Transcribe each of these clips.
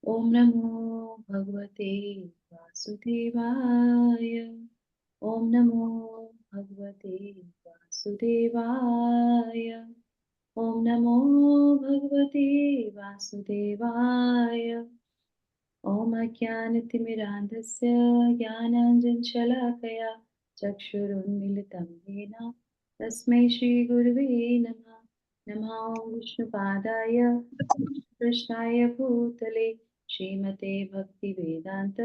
ओम नमो भगवते वासुदेवाय। ओम नमो भगवते वासुदेवाय। ओम नमो भगवते वासुदेवाय। ओम अज्ञानतिमिरान्धस्य ज्ञानाञ्जनशलाकया चक्षुरुन्मीलितं येन तस्मै श्रीगुरुवे नमः। नमो विष्णुपादाय कृष्णाय भूतले श्रीमते भक्तिवेदान्त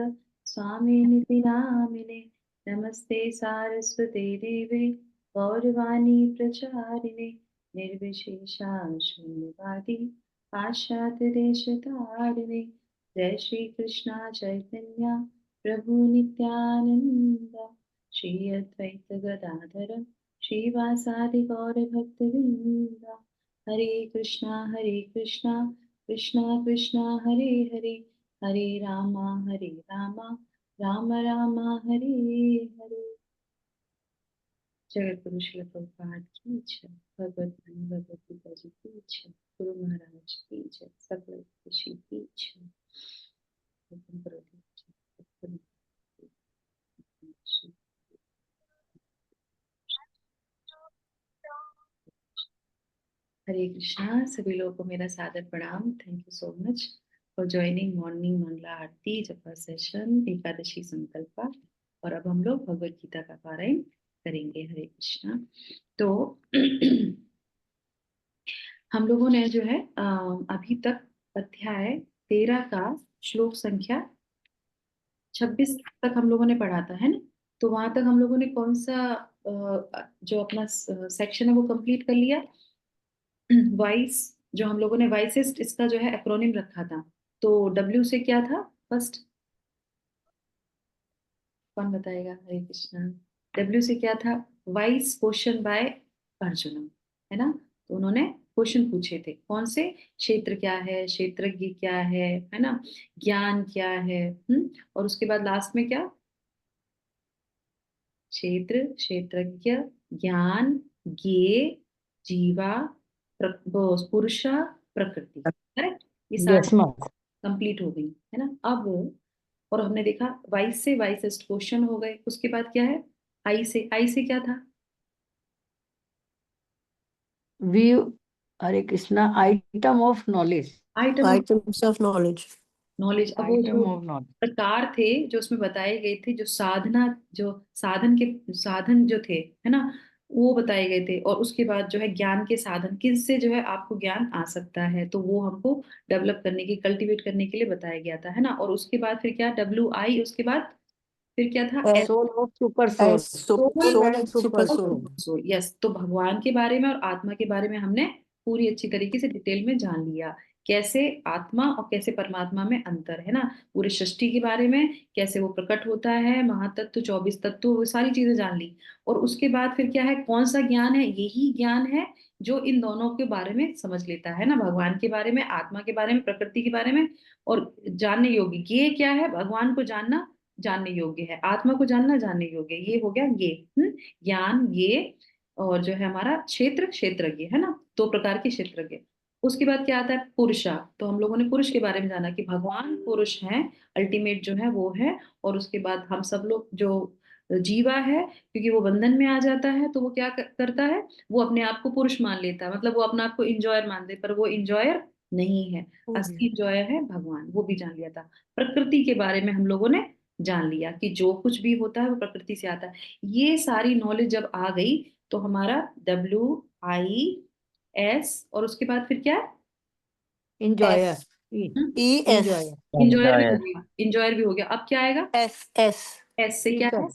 स्वामिनिति नामिने। नमस्ते सारस्वते देवे गौरवाणी प्रचारिणे निर्विशेषा शून्यवादी पाश्चात्यदेशतारिणे। जय श्री कृष्णा चैतन्य प्रभु नित्यानंद श्री अद्वैत गदाधर श्रीवासादि गौर भक्तवृंद। हरे कृष्णा कृष्णा कृष्णा हरे हरे, हरे रामा राम राम हरे हरे। जगत गुरु श्रील प्रभुपाद की जय। भगवत भगवत गीता जी की जय। गुरु महाराज की जय। सकल ऋषि की जय। हरे कृष्णा। सभी लोगों को मेरा सादर प्रणाम। Thank you so much for joining morning Mangala Aarti japa session Ekadashi संकल्पा। और अब हम लोग भगवत गीता का पारायण करेंगे। हरे कृष्णा। तो हम लोगों ने जो है अभी तक अध्याय 13 का श्लोक संख्या 26 तक हम लोगों ने पढ़ा था, है ना। तो वहां तक हम लोगों ने कौन सा जो अपना सेक्शन है वो कंप्लीट कर लिया। वाइस, जो हम लोगों ने वाइसेस्ट इसका जो है एक्रोनिम रखा था। तो डब्ल्यू से क्या था फर्स्ट, कौन बताएगा। हरे कृष्णा। डब्ल्यू से क्या था। वाइस क्वेश्चन बाय अर्जुन, है ना। तो उन्होंने क्वेश्चन पूछे थे कौन से। क्षेत्र क्या है, क्षेत्रज्ञ क्या है ना। ज्ञान क्या है। और उसके बाद लास्ट में क्या। क्षेत्र, क्षेत्रज्ञ, ज्ञान, ज्ञेय, जीवा, वो पुरुषा, प्रकृति। करेक्ट। ये यस सारी मैम। कंप्लीट हो गई, है ना। अब और हमने देखा वाइस से वाइसेस्ट क्वेश्चन हो गए। उसके बाद क्या है। आई से क्या था। V Hare Krishna. Item of knowledge. Item of Items of knowledge. Knowledge. अब वो जो आइटम ऑफ नॉलेज। प्रकार थे जो उसमें बताए गए थे, जो साधना, जो साधन के साधन जो थे, है ना, वो बताए गए थे। और उसके बाद जो है ज्ञान के साधन, किससे जो है आपको ज्ञान आ सकता है, तो वो हमको डेवलप करने की, कल्टीवेट करने के लिए बताया गया था, है ना। और उसके बाद फिर क्या, डब्ल्यू आई, उसके बाद फिर क्या था। S, soul of super soul. S soul soul and and super super और soul. Soul. Super soul. Yes. तो भगवान के बारे में और आत्मा के बारे में हमने पूरी अच्छी तरीके से डिटेल में जान लिया। कैसे आत्मा और कैसे परमात्मा में अंतर है ना। पूरे सृष्टि के बारे में, कैसे वो प्रकट होता है, महातत्व, 24 तत्व, वो सारी चीजें जान ली। और उसके बाद फिर क्या है, कौन सा ज्ञान है, यही ज्ञान है जो इन दोनों के बारे में समझ लेता है ना। भगवान के बारे में, आत्मा के बारे में, प्रकृति के बारे में। और जानने योग्य ये क्या है, भगवान को जानना जानने योग्य है, आत्मा को जानना जानने योग्य है। ये हो गया ये ज्ञान, ये। और जो है हमारा क्षेत्र, क्षेत्रज्ञ, है ना। दो प्रकार के क्षेत्रज्ञ। उसके बाद क्या आता है, पुरुषा। तो हम लोगों ने पुरुष के बारे में जाना कि भगवान पुरुष हैं, अल्टीमेट जो है वो है। और उसके बाद हम सब लोग जो जीवा है, क्योंकि वो बंधन में आ जाता है तो वो क्या करता है, वो अपने आप को पुरुष मान लेता है, मतलब वो अपने आप को इंजॉयर मान ले, पर वो इंजॉयर नहीं है। Okay. असली इंजॉयर है भगवान, वो भी जान लिया था। प्रकृति के बारे में हम लोगों ने जान लिया कि जो कुछ भी होता है वो प्रकृति से आता है। ये सारी नॉलेज जब आ गई तो हमारा WIS, और उसके बाद फिर क्या है। Enjoyer. S, ES, enjoyer. Enjoyer भी हो एंजॉयर। गया, इंजॉयर भी हो गया। अब क्या आएगा। S, S. एस से क्या है,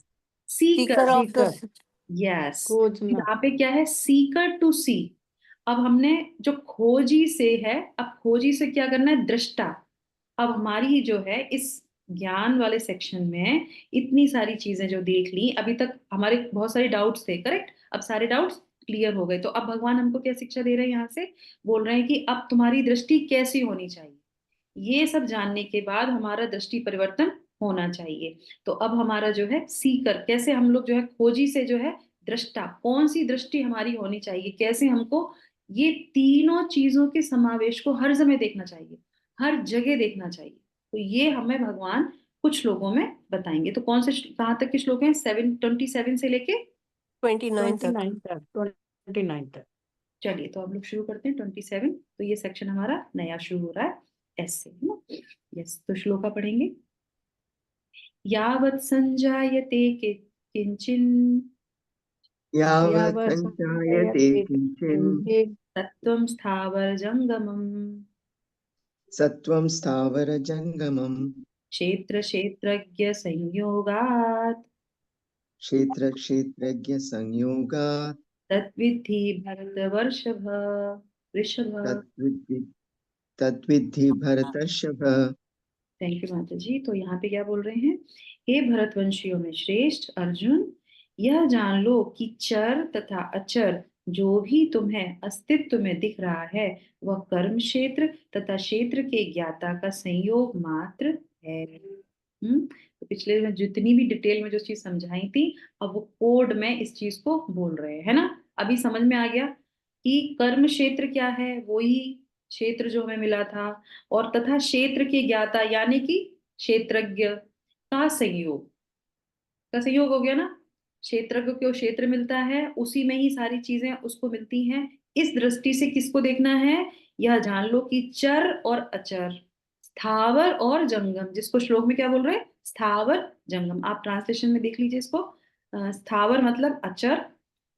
Sikar. Sikar. Seeker of the. Sikar. Yes. खोजना। यहाँ पे क्या है, सीकर टू सी। अब हमने जो खोजी से है, अब खोजी से क्या करना है, दृष्टा। अब हमारी जो है इस ज्ञान वाले सेक्शन में इतनी सारी चीजें जो देख ली अभी तक, हमारे बहुत सारे डाउट्स थे, करेक्ट। अब सारे डाउट्स क्लियर हो गए। तो अब भगवान हमको क्या शिक्षा दे रहे हैं, यहाँ से बोल रहे हैं कि अब तुम्हारी दृष्टि कैसी होनी चाहिए। ये सब जानने के बाद हमारा दृष्टि परिवर्तन होना चाहिए। तो अब हमारा जो है सीकर, कैसे हम लोग जो है खोजी से जो है दृष्टा, कौन सी दृष्टि हमारी होनी चाहिए, कैसे हमको ये तीनों चीजों के समावेश को हर समय देखना चाहिए, हर जगह देखना चाहिए। तो ये हमें भगवान कुछ श्लोकों में बताएंगे। तो कौन से कहाँ तक के श्लोक हैं? 27 से लेके 29 तक। 29 तक, 29 तक। चलिए तो हम लोग शुरू करते हैं 27। तो ये सेक्शन हमारा नया शुरू हो रहा है ऐसे, है ना। यस, तो श्लोका पढ़ेंगे। यावत् संजायते किंचिन यावत् यावत् सञ्जायते संजायते किञ्चिन् किञ्चित् सत्त्वं स्थावर जंगमम सत्त्वं स्थावरजङ्गमम् क्षेत्र क्षेत्रज्ञ संयोगात् क्षेत्रक्षेत्रज्ञसंयोगात् तद्विद्धि भरतवर्षभ ऋषभ। तद्विद्धि भरतर्षभ। थैंक यू माता जी। तो यहाँ पे क्या बोल रहे हैं? हे भरतवंशियों में श्रेष्ठ अर्जुन, यह जान लो कि चर तथा अचर जो भी तुम्हें अस्तित्व में दिख रहा है वह कर्म क्षेत्र तथा क्षेत्र के ज्ञाता का संयोग मात्र है। तो पिछले में जितनी भी डिटेल में जो चीज समझाई थी, अब वो कोड में इस चीज को बोल रहे हैं, है ना। अभी समझ में आ गया कि कर्म क्षेत्र क्या है, वही क्षेत्र जो हमें मिला था, और तथा क्षेत्र के ज्ञाता यानी कि क्षेत्रज्ञ का संयोग हो गया ना। क्षेत्रज्ञ को क्षेत्र मिलता है, उसी में ही सारी चीजें उसको मिलती हैं। इस दृष्टि से किसको देखना है? यह जान लो कि चर और अचर, स्थावर और जंगम, जिसको श्लोक में क्या बोल रहे हैं? स्थावर जंगम। आप ट्रांसलेशन में देख लीजिए इसको। स्थावर मतलब अचर,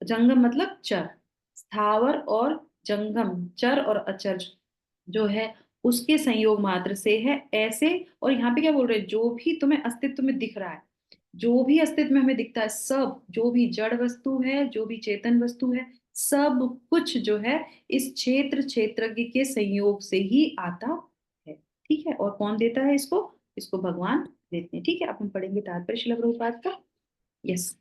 जंगम मतलब चर। स्थावर और जंगम, चर और अचर जो है उसके संयोग मात्र से है ऐसे। और यहाँ पे क्या बोल रहे हैं? जो भी तुम्हें अस्तित्व में दिख रहा है, जो भी अस्तित्व में हमें दिखता है, सब जो भी जड़ वस्तु है, जो भी चेतन वस्तु है, सब कुछ जो है इस क्षेत्र क्षेत्रज्ञ के संयोग से ही आता है। ठीक है, और कौन देता है इसको? इसको भगवान देते हैं। ठीक है, अब हम पढ़ेंगे तात्पर्य श्रील प्रभुपाद का। यस,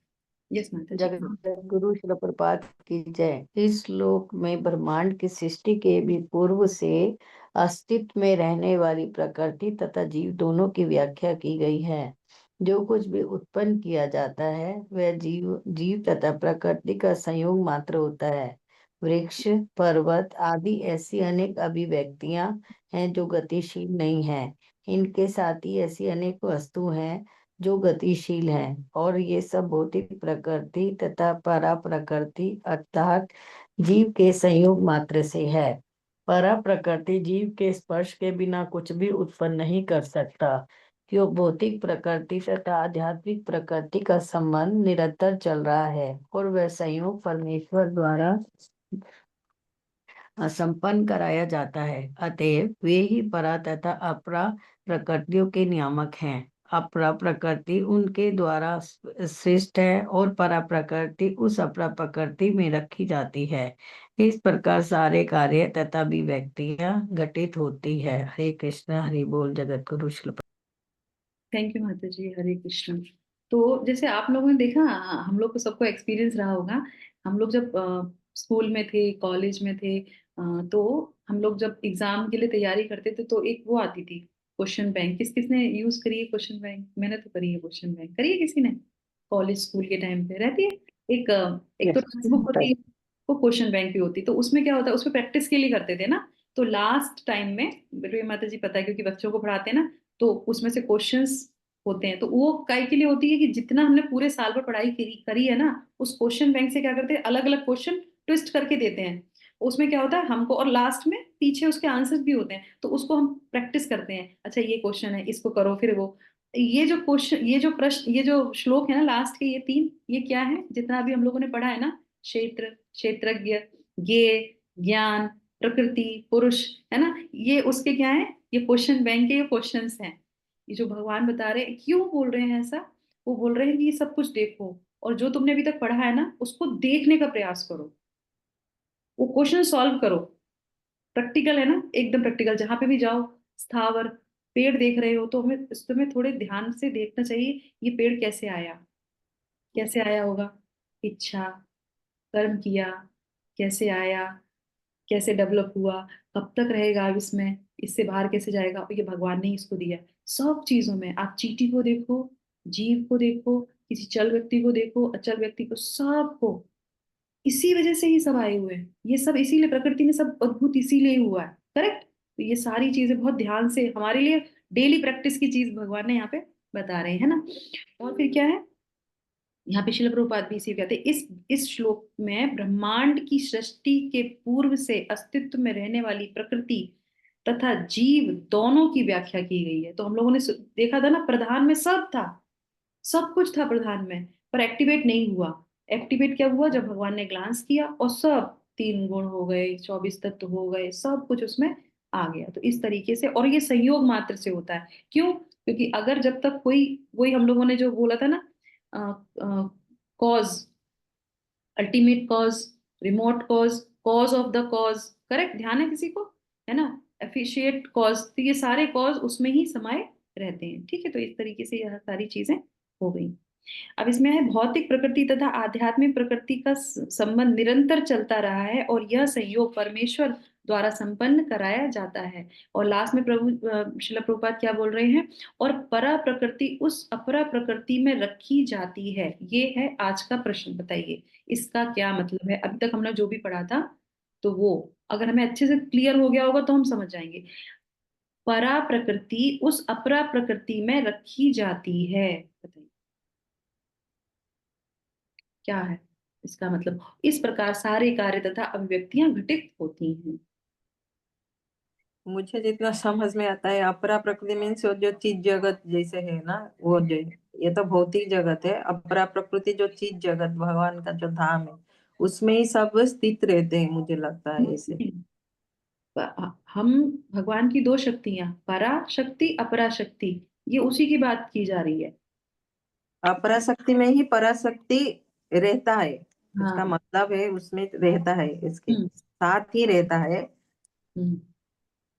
यस माता जी। जगत गुरु श्रील प्रभुपाद की जय। इस श्लोक में ब्रह्मांड की सृष्टि के भी पूर्व से अस्तित्व में रहने वाली प्रकृति तथा जीव दोनों की व्याख्या की गई है। जो कुछ भी उत्पन्न किया जाता है वह जीव तथा प्रकृति का संयोग मात्र होता है। वृक्ष, पर्वत आदि ऐसी अनेक अभिव्यक्तियां हैं जो गतिशील नहीं है। इनके साथ ही ऐसी अनेक वस्तु हैं जो गतिशील है, और ये सब भौतिक प्रकृति तथा परा प्रकृति अर्थात जीव के संयोग मात्र से है। परा प्रकृति जीव के स्पर्श के बिना कुछ भी उत्पन्न नहीं कर सकता, क्यों भौतिक प्रकृति तथा आध्यात्मिक प्रकृति का संबंध निरंतर चल रहा है और वह संयोग परमेश्वर द्वारा संपन्न कराया जाता है। अतएव वे ही परा तथा अपरा प्रकृतियों के नियामक हैं। अपरा प्रकृति उनके द्वारा श्रेष्ठ है और परा प्रकृति उस अपरा प्रकृति में रखी जाती है। इस प्रकार सारे कार्य तथा अभिव्यक्तियां घटित होती है। हरे कृष्ण, हरि बोल। जगत गुरु श्री थैंक यू माता जी। हरे कृष्ण। तो जैसे आप लोगों ने देखा, हम लोग को सबको एक्सपीरियंस रहा होगा। हम लोग जब स्कूल में थे, कॉलेज में थे, तो हम लोग जब एग्जाम के लिए तैयारी करते थे तो एक वो आती थी क्वेश्चन बैंक। किस किसने यूज करी है क्वेश्चन बैंक? मैंने तो करी है क्वेश्चन बैंक। करी है किसी ने? कॉलेज स्कूल के टाइम पे रहती है एक एक तो टेक्स्ट बुक होती है, वो क्वेश्चन बैंक भी होती है। तो उसमें क्या होता है, उसमें प्रैक्टिस के लिए करते थे ना। तो लास्ट टाइम में मेरे माता जी पता है क्योंकि बच्चों को पढ़ाते हैं ना, तो उसमें से क्वेश्चंस होते हैं। तो वो काय के लिए होती है कि जितना हमने पूरे साल भर पढ़ाई करी है ना, उस क्वेश्चन बैंक से क्या करते हैं, अलग अलग क्वेश्चन ट्विस्ट करके देते हैं। उसमें क्या होता है हमको, और लास्ट में पीछे उसके आंसर्स भी होते हैं, तो उसको हम प्रैक्टिस करते हैं। अच्छा ये क्वेश्चन है, इसको करो, फिर वो ये जो क्वेश्चन, ये जो प्रश्न, ये जो श्लोक है ना लास्ट के, ये तीन, ये क्या है जितना अभी हम लोगों ने पढ़ा है ना? क्षेत्र, क्षेत्रज्ञ, ज्ञेय, ज्ञान, प्रकृति, पुरुष, है ना। ये उसके क्या है? ये क्वेश्चन बैंक के ये क्वेश्चंस हैं। ये जो भगवान बता रहे हैं, क्यों बोल रहे हैं ऐसा? वो बोल रहे हैं कि ये सब कुछ देखो, और जो तुमने अभी तक पढ़ा है ना उसको देखने का प्रयास करो, वो क्वेश्चन सॉल्व करो। प्रैक्टिकल है ना, एकदम प्रैक्टिकल। जहां पे भी जाओ, स्थावर पेड़ देख रहे हो तो हमें तुम्हें थोड़े ध्यान से देखना चाहिए, ये पेड़ कैसे आया, कैसे आया होगा? इच्छा, कर्म किया, कैसे आया, कैसे डेवलप हुआ, कब तक रहेगा अब इसमें, इससे बाहर कैसे जाएगा, और ये भगवान ने ही इसको दिया। सब चीजों में आप चींटी को देखो, जीव को देखो, किसी चल व्यक्ति को देखो, अचल व्यक्ति को, सबको इसी वजह से ही सब आए हुए हैं। ये सब इसीलिए प्रकृति में सब अद्भुत इसीलिए हुआ है। करेक्ट? तो ये सारी चीजें बहुत ध्यान से हमारे लिए डेली प्रैक्टिस की चीज भगवान ने यहाँ पे बता रहे हैं ना। और फिर क्या है, यहाँ पे शिल प्रभुपाद भी इसी कहते हैं, इस श्लोक में ब्रह्मांड की सृष्टि के पूर्व से अस्तित्व में रहने वाली प्रकृति तथा जीव दोनों की व्याख्या की गई है। तो हम लोगों ने देखा था ना, प्रधान में सब था, सब कुछ था प्रधान में, पर एक्टिवेट नहीं हुआ। एक्टिवेट क्या हुआ, जब भगवान ने ग्लांस किया और सब 3 गुण हो गए, 24 तत्व हो गए, सब कुछ उसमें आ गया। तो इस तरीके से, और ये संयोग मात्र से होता है। क्यों? क्योंकि अगर जब तक कोई, वही हम लोगों ने जो बोला था ना, cause, ultimate cause, remote cause, cause of the cause, correct, ध्यान है किसी को, है ना, एफिशिएट कॉज, तो ये सारे कॉज उसमें ही समाये रहते हैं। ठीक है, तो इस तरीके से यह सारी चीजें हो गई। अब इसमें है, भौतिक प्रकृति तथा आध्यात्मिक प्रकृति का संबंध निरंतर चलता रहा है और यह संयोग परमेश्वर द्वारा संपन्न कराया जाता है। और लास्ट में प्रभु श्रील प्रभुपाद क्या बोल रहे हैं, और परा प्रकृति उस अपरा प्रकृति में रखी जाती है। ये है आज का प्रश्न, बताइए इसका क्या मतलब है। अभी तक हमने जो भी पढ़ा था, तो वो अगर हमें अच्छे से क्लियर हो गया होगा तो हम समझ जाएंगे। परा प्रकृति उस अपरा प्रकृति में रखी जाती है, बताइए क्या है इसका मतलब। इस प्रकार सारे कार्य तथा अभिव्यक्तियां घटित होती हैं। मुझे जितना समझ में आता है, अपरा प्रकृति मीन्स जो चीज जगत जैसे है ना, वो जो ये तो भौतिक जगत है। अपरा प्रकृति जो चीज जगत, भगवान का जो धाम है, उसमें ही सब स्थित रहते हैं, मुझे लगता है ऐसे। हम भगवान की दो शक्तियां, परा शक्ति अपरा शक्ति, ये उसी की बात की जा रही है। अपरा शक्ति में ही पराशक्ति रहता है, इसका हाँ। मतलब है उसमें रहता है, इसके हम्म। साथ ही रहता है। हम्म।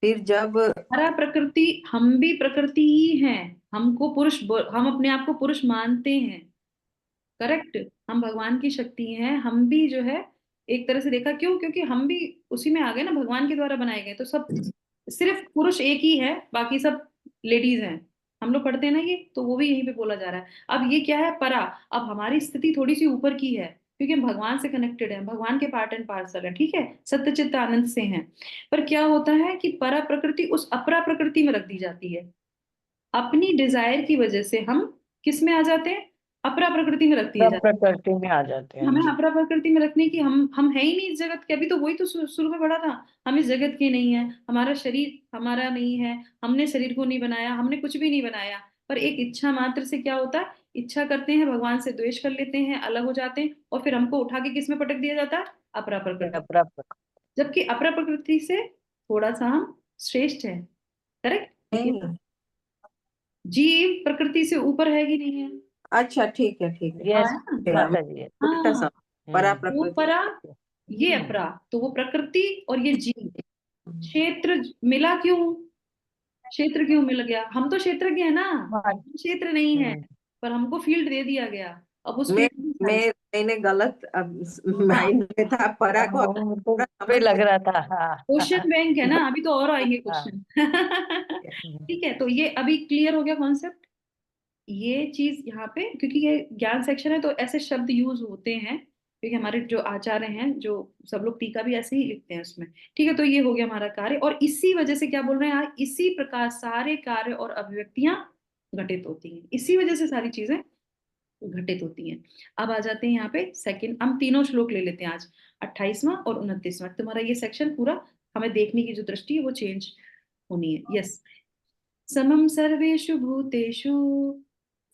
फिर जब परा प्रकृति, हम भी प्रकृति ही हैं, हमको पुरुष, हम अपने आप को पुरुष मानते हैं, करेक्ट, हम भगवान की शक्ति हैं, हम भी जो है एक तरह से देखा, क्यों, क्योंकि हम भी उसी में आ गए ना, भगवान के द्वारा बनाए गए। तो सब, सिर्फ पुरुष एक ही है, बाकी सब लेडीज हैं। हम लोग पढ़ते हैं ना ये, तो वो भी यहीं पे बोला जा रहा है। अब ये क्या है, परा, अब हमारी स्थिति थोड़ी सी ऊपर की है, क्योंकि हम भगवान से कनेक्टेड हैं, भगवान के पार्ट एंड पार्सल है, ठीक है, सत्यचित्त आनंद से हैं। पर क्या होता है कि परा प्रकृति उस अपरा प्रकृति में रख दी जाती है। अपनी डिजायर की वजह से हम किस में आ जाते हैं, अपरा प्रकृति में रख दिए सब जाते प्रकृति में आ जाते हैं। हैं हमें जी। अपरा प्रकृति में रखने की, हम है ही नहीं इस जगत के। अभी तो वही तो शुरू में पढ़ा था, हम इस जगत के नहीं है, हमारा शरीर हमारा नहीं है, हमने शरीर को नहीं बनाया, हमने कुछ भी नहीं बनाया। पर एक इच्छा मात्र से क्या होता है, इच्छा करते हैं, भगवान से द्वेष कर लेते हैं, अलग हो जाते हैं, और फिर हमको उठा के किस में पटक दिया जाता है, अपरा प्रकृति। अपरा प्रकृति। जबकि अपरा प्रकृति से थोड़ा सा हम श्रेष्ठ है, करेक्ट, नहीं, जीव प्रकृति से ऊपर है कि नहीं है। अच्छा ठीक है ठीक है, आया यस ना? माता जी। उल्टा हाँ, सब परा वो प्रकृति। परा, ये हम्म। अपरा, तो वो प्रकृति और ये जीव, क्षेत्र मिला क्यों, क्षेत्र क्यों मिल गया, हम तो क्षेत्रज्ञ है ना, हाँ। हम क्षेत्र नहीं है, हम्म। पर हमको फील्ड दे दिया गया। अब उस मैं फील्ड में मैं सारी, मैंने गलत अब हाँ, माइंड में था, परा को वो मुझको पूरा भी समझ लग में। रहा था। हाँ। क्वेश्चन बैंक है ना, अभी तो और आएंगे हाँ। क्वेश्चन। ठीक है, तो ये अभी क्लियर हो गया कॉन्सेप्ट। ये चीज यहाँ पे, क्योंकि ये ज्ञान सेक्शन है, तो ऐसे शब्द यूज होते हैं, क्योंकि हमारे जो आचार्य हैं, जो सब लोग टीका भी ऐसे ही लिखते हैं उसमें। ठीक है, तो ये हो गया हमारा कार्य, और इसी वजह से क्या बोल रहे हैं यार, इसी प्रकार सारे कार्य और अभिव्यक्तियां घटित होती हैं, इसी वजह से सारी चीजें घटित होती हैं। अब आ जाते हैं यहाँ पे सेकंड, हम तीनों श्लोक ले लेते हैं आज, 28वां और 29वां। तुम्हारा ये सेक्शन पूरा, हमें देखने की जो दृष्टि है वो चेंज होनी है। यस, समम सर्वेषु भूतेषु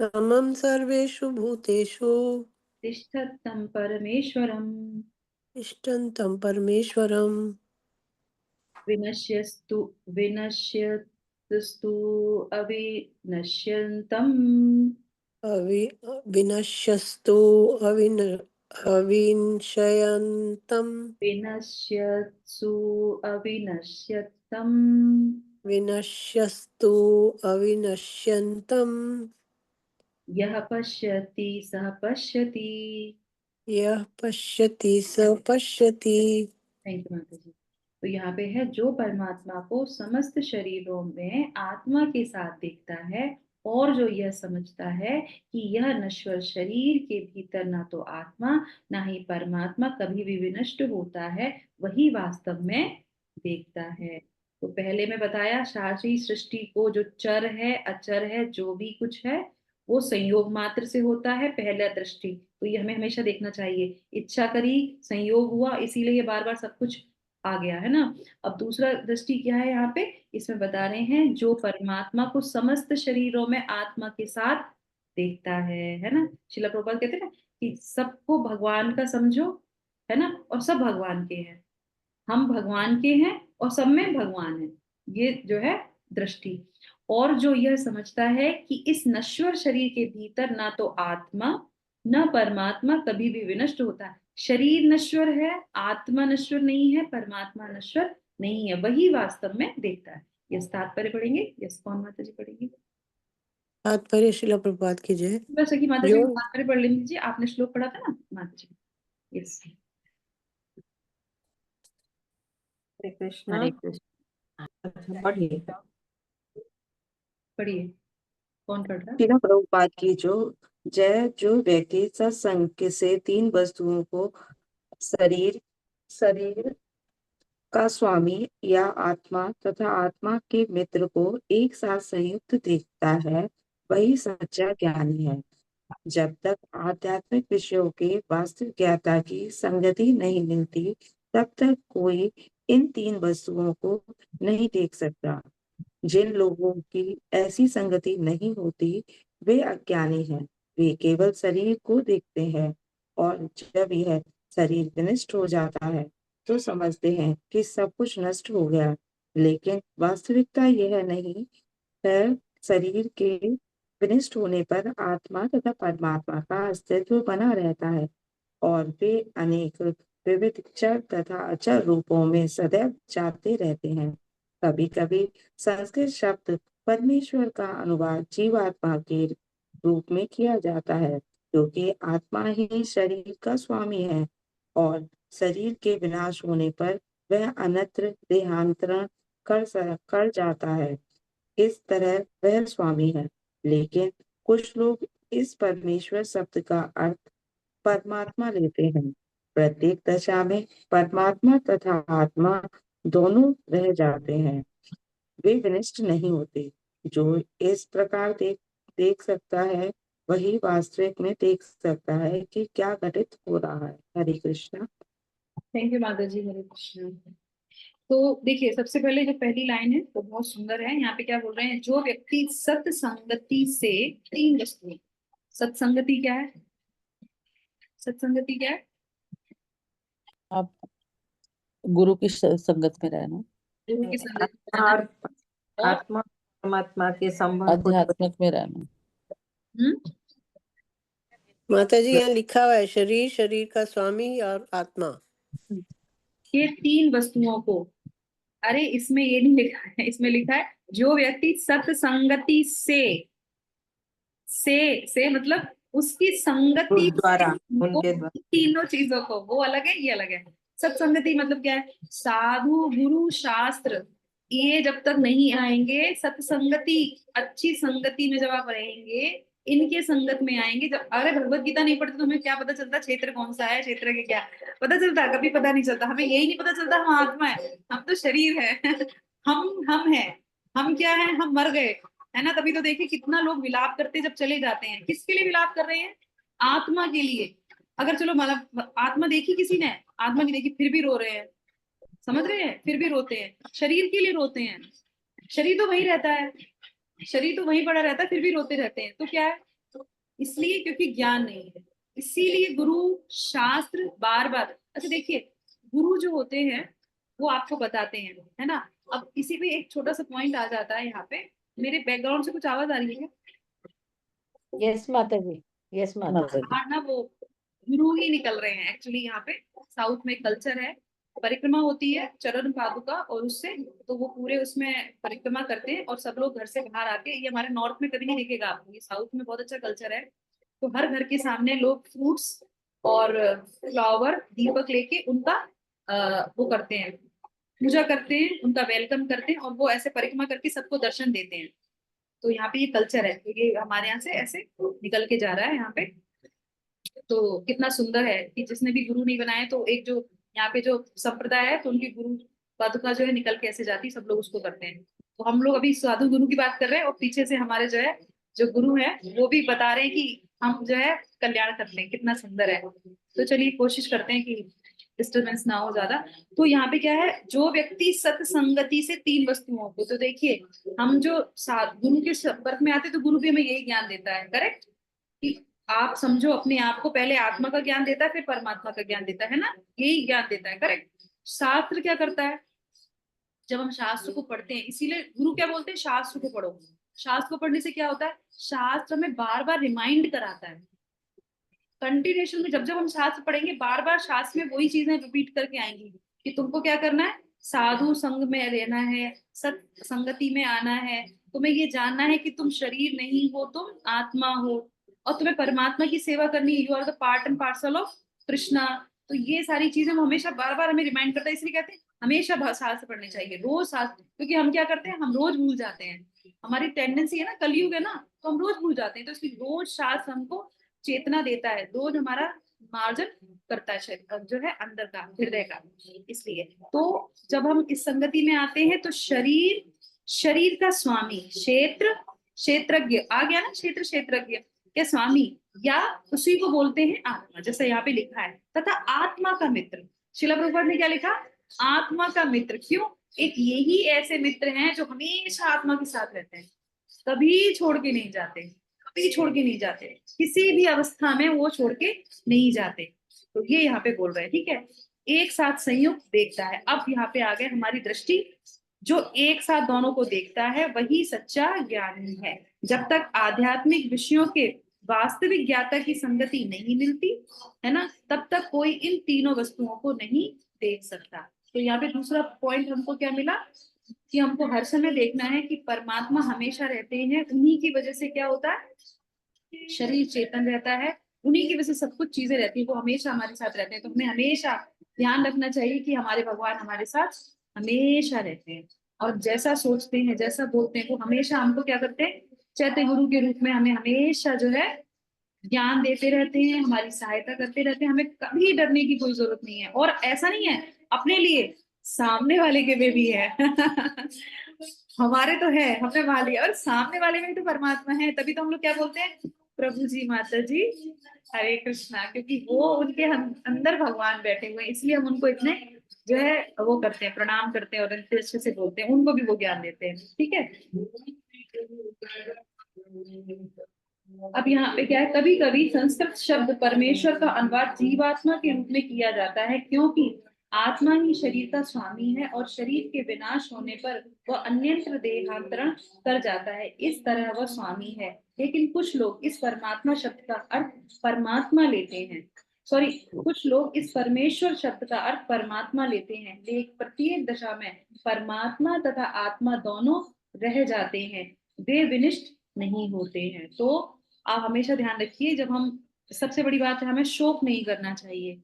समं सर्वेषु भूतेषु तिष्ठतं परमेश्वरं तिष्ठन्तं परमेश्वरं विनश्यस्तु विनश्यतस्तु अविनश्यन्तम् अवि विनश्यस्तु अविन अविनश्यन्तं विनश्यत्सु अविनश्यतम् विनश्यस्तु अविनश्यन्तं यः पश्यति सः पश्यति। यः पश्यति स पश्यति। थैंक यू माता जी। तो यहाँ पे है, जो परमात्मा को समस्त शरीरों में आत्मा के साथ देखता है, और जो यह समझता है कि यह नश्वर शरीर के भीतर ना तो आत्मा ना ही परमात्मा कभी भी विनष्ट होता है, वही वास्तव में देखता है। तो पहले में बताया सारी सृष्टि को जो चर है अचर है जो भी कुछ है वो संयोग मात्र से होता है, पहला दृष्टि। तो ये हमें हमेशा देखना चाहिए, इच्छा करी संयोग हुआ इसीलिए ये बार बार सब कुछ आ गया है ना। अब दूसरा दृष्टि क्या है यहाँ पे, इसमें बता रहे हैं जो परमात्मा को समस्त शरीरों में आत्मा के साथ देखता है ना। शिला प्रभुपाद कहते हैं ना कि सबको भगवान का समझो, है ना, और सब भगवान के हैं, हम भगवान के हैं और सब में भगवान है, ये जो है दृष्टि। और जो यह समझता है कि इस नश्वर शरीर के भीतर ना तो आत्मा न परमात्मा कभी भी विनष्ट होता है, शरीर नश्वर है, आत्मा नश्वर नहीं है, परमात्मा नश्वर नहीं है, वही वास्तव में देखता है। यस तात्पर्य पढ़ेंगे, यस कौन माता जी पढ़ेंगे? तात्पर्य शिला प्रभुपाद की जय। बस कि माता जी जो तात्पर्य पढ़ लीजिए, आपने श्लोक पढ़ा था ना माता जी। यस हरे कृष्णा। हरे कृष्ण। अच्छा, पढ़िए। पढ़िए, कौन पढ़ रहा है? शिला प्रभुपाद की जो जय। जो व्यक्ति सत्संग से तीन वस्तुओं को, शरीर, शरीर का स्वामी या आत्मा तथा आत्मा के मित्र को एक साथ संयुक्त देखता है, वही सच्चा ज्ञानी है। जब तक आध्यात्मिक विषयों के वास्तविक ज्ञाता की संगति नहीं मिलती, तब तक कोई इन तीन वस्तुओं को नहीं देख सकता। जिन लोगों की ऐसी संगति नहीं होती, वे अज्ञानी हैं। वे केवल शरीर को देखते हैं और जब यह शरीर विनष्ट हो जाता है तो समझते हैं कि सब कुछ नष्ट हो गया। लेकिन वास्तविकता यह नहीं है। शरीर के विनष्ट होने पर आत्मा तथा परमात्मा का अस्तित्व बना रहता है और वे अनेक विविध चर तथा अचर रूपों में सदैव जाते रहते हैं। कभी कभी संस्कृत शब्द परमेश्वर का अनुवाद जीवात्मा के रूप में किया जाता है, क्योंकि आत्मा ही शरीर का स्वामी है और शरीर के विनाश होने पर वह अन्यत्र देहांतरण कर जाता है। इस तरह वह स्वामी है। लेकिन कुछ लोग इस परमेश्वर शब्द का अर्थ परमात्मा लेते हैं। प्रत्येक दशा में परमात्मा तथा आत्मा दोनों रह जाते हैं, वे विनष्ट नहीं होते। जो इस प्रकार देख सकता है, वही वास्तविक में देख सकता है कि क्या घटित हो रहा है। हरे कृष्णा। थैंक यू माता जी, हरे कृष्ण। तो देखिए सबसे पहले जो पहली लाइन है वो बहुत सुंदर है। यहाँ पे क्या बोल रहे हैं, जो व्यक्ति सत्संगति से तीन वस्तुएं, सत्संगति क्या है, सत्संगति क्या है? आप गुरु की संगत में रहना, गुरु की संगति में आत्मा रहना और और आत्मा परमात्मा के संबंध को आध्यात्मिक में रहना। माता जी यहाँ लिखा हुआ है शरीर, शरीर का स्वामी और आत्मा। ये तीन वस्तुओं को, अरे इसमें ये नहीं लिखा है, इसमें लिखा है जो व्यक्ति सत्संगति से मतलब उसकी संगति द्वारा, वो उनके द्वारा। तीनों चीजों को, वो अलग है ये अलग है। सत्संगति मतलब क्या है, साधु गुरु शास्त्र ये जब तक नहीं आएंगे, सत्संगति अच्छी संगति में जब आप रहेंगे, इनके संगत में आएंगे। जब अरे भगवत गीता नहीं पढ़ते तो हमें क्या पता चलता क्षेत्र कौन सा है, क्षेत्र के क्या पता चलता, कभी पता नहीं चलता। हमें यही नहीं पता चलता हम आत्मा है, हम तो शरीर है हम है, हम क्या है, हम मर गए, है ना। तभी तो देखिए कितना लोग विलाप करते जब चले जाते हैं, किसके लिए विलाप कर रहे हैं, आत्मा के लिए। अगर चलो मतलब आत्मा देखी किसी ने, आत्मा नहीं देखी फिर भी रो रहे हैं, समझ रहे हैं, फिर भी रोते हैं, शरीर के लिए रोते हैं। शरीर तो वही रहता है, शरीर तो वहीं पड़ा रहता है, फिर भी रोते रहते हैं, तो क्या है, इसलिए क्योंकि ज्ञान नहीं है। इसीलिए गुरु शास्त्र बार बार, अच्छा देखिए गुरु जो होते हैं वो आपको बताते हैं, है ना। अब इसी पे एक छोटा सा पॉइंट आ जाता है यहाँ पे, मेरे बैकग्राउंड से कुछ आवाज आ रही है क्या? यस माता जी, यस माता जी। बाहर ना वो गुरु ही निकल रहे हैं एक्चुअली। यहाँ पे साउथ में कल्चर है, परिक्रमा होती है चरण पादुका और उससे, तो वो पूरे उसमें परिक्रमा करते हैं और सब लोग घर से बाहर आके, ये हमारे नॉर्थ में कभी नहीं दिखेगा आपको, ये साउथ में बहुत अच्छा कल्चर है। तो हर घर के सामने लोग फ्रूट्स और फ्लावर दीपक लेके उनका वो करते हैं, पूजा करते हैं, उनका वेलकम करते हैं और वो ऐसे परिक्रमा करके सबको दर्शन देते हैं। तो यहाँ पे ये कल्चर है, तो ये हमारे यहाँ से ऐसे निकल के जा रहा है यहाँ पे। तो कितना सुंदर है कि जिसने भी गुरु नहीं बनाए, तो एक जो यहाँ पे जो संप्रदाय है तो उनके गुरु पादुका जो है निकल के ऐसे जाती, सब लोग उसको करते हैं। तो हम लोग अभी साधु गुरु की बात कर रहे हैं और पीछे से हमारे जो है जो गुरु है वो भी बता रहे हैं कि हम जो है कल्याण करते हैं, कितना सुंदर है। तो चलिए कोशिश करते हैं कि डिस्टरबेंस ना हो ज्यादा। तो यहाँ पे क्या है, जो व्यक्ति सत्संगति से तीन वस्तुओं को, तो देखिए हम जो गुरु के संपर्क में आते तो गुरु भी हमें यही ज्ञान देता है, करेक्ट, कि आप समझो अपने आप को, पहले आत्मा का ज्ञान देता है फिर परमात्मा का ज्ञान देता है ना, यही ज्ञान देता है, करेक्ट। शास्त्र क्या करता है, जब हम शास्त्र को पढ़ते हैं, इसीलिए गुरु क्या बोलते हैं, शास्त्र को पढ़ो। शास्त्र को पढ़ने से क्या होता है, शास्त्र में बार बार रिमाइंड कराता है, कंटिन्यूशन में जब जब हम शास्त्र पढ़ेंगे बार बार शास्त्र में वही चीजें रिपीट करके आएंगी कि तुमको क्या करना है, साधु संग में रहना है, सत संगति में आना है, तुम्हें ये जानना है कि तुम शरीर नहीं हो, तुम आत्मा हो, और तुम्हें परमात्मा की सेवा करनी है, you are the part and parcel of Krishna. तो ये सारी चीजें वो हमेशा बार बार हमें रिमाइंड करता है, इसलिए कहते हैं हमेशा शास्त्र पढ़ने चाहिए, रोज शास्त्र, क्योंकि हम क्या करते हैं, हम रोज भूल जाते हैं, हमारी टेंडेंसी है ना, कलयुग है ना, तो हम रोज भूल जाते हैं, तो इसलिए रोज शास्त्र हमको चेतना देता है, रोज हमारा मार्जन करता है शरीर जो है अंदर का, हृदय का। इसलिए तो जब हम इस संगति में आते हैं तो शरीर, शरीर का स्वामी, क्षेत्र क्षेत्रज्ञ आ गया ना, क्षेत्र क्षेत्रज्ञ के स्वामी, या उसी को बोलते हैं आत्मा, जैसे यहाँ पे लिखा है, तथा आत्मा का मित्र। शिला प्रभुपाद ने क्या लिखा, आत्मा का मित्र। क्यों, एक यही ऐसे मित्र हैं जो हमेशा आत्मा के साथ रहते हैं, कभी छोड़ के नहीं जाते, कभी छोड़ के नहीं जाते, किसी भी अवस्था में वो छोड़ के नहीं जाते। तो ये यहाँ पे बोल रहे हैं, ठीक है, एक साथ संयुक्त देखता है। अब यहाँ पे आ गए हमारी दृष्टि, जो एक साथ दोनों को देखता है वही सच्चा ज्ञानी है। जब तक आध्यात्मिक विषयों के वास्तविक ज्ञाता की संगति नहीं मिलती है ना, तब तक कोई इन तीनों वस्तुओं को नहीं देख सकता। तो यहाँ पे दूसरा पॉइंट हमको क्या मिला, कि हमको हर समय देखना है कि परमात्मा हमेशा रहते हैं, उन्हीं की वजह से क्या होता है, शरीर चेतन रहता है, उन्हीं की वजह से सब कुछ चीजें रहती है, वो हमेशा हमारे साथ रहते हैं। तो हमें हमेशा ध्यान रखना चाहिए कि हमारे भगवान हमारे साथ हमेशा रहते हैं, और जैसा सोचते हैं, जैसा बोलते हैं, वो हमेशा हमको क्या करते हैं, चैत्य गुरु के रूप में हमें हमेशा जो है ज्ञान देते रहते हैं, हमारी सहायता करते रहते हैं, हमें कभी डरने की कोई जरूरत नहीं है। और ऐसा नहीं है अपने लिए, सामने वाले के में भी है हमारे तो है, हमने मान लिया, और सामने वाले में भी तो परमात्मा है, तभी तो हम लोग क्या बोलते हैं, प्रभु जी, माता जी, हरे कृष्णा, क्योंकि वो उनके अंदर भगवान बैठे हुए हैं, इसलिए हम उनको इतने जो है वो करते हैं, प्रणाम करते हैं और इतने अच्छे से बोलते हैं, उनको भी वो ज्ञान देते हैं, ठीक है। अब यहाँ पे क्या है, कभी कभी संस्कृत शब्द परमेश्वर का अनुवाद जीवात्मा के रूप में किया जाता है, क्योंकि आत्मा ही शरीर का स्वामी है और शरीर के विनाश होने पर वह अन्यत्र देहांतरण कर जाता है, इस तरह वह स्वामी है। लेकिन कुछ लोग इस परमात्मा शब्द का अर्थ परमात्मा लेते हैं, सॉरी, कुछ लोग इस परमेश्वर शब्द का अर्थ परमात्मा लेते हैं, लेकिन प्रत्येक दशा में परमात्मा तथा आत्मा दोनों रह जाते हैं, वे विनिष्ट नहीं होते हैं। तो आप हमेशा ध्यान रखिए, जब हम, सबसे बड़ी बात है, हमें शोक नहीं करना चाहिए,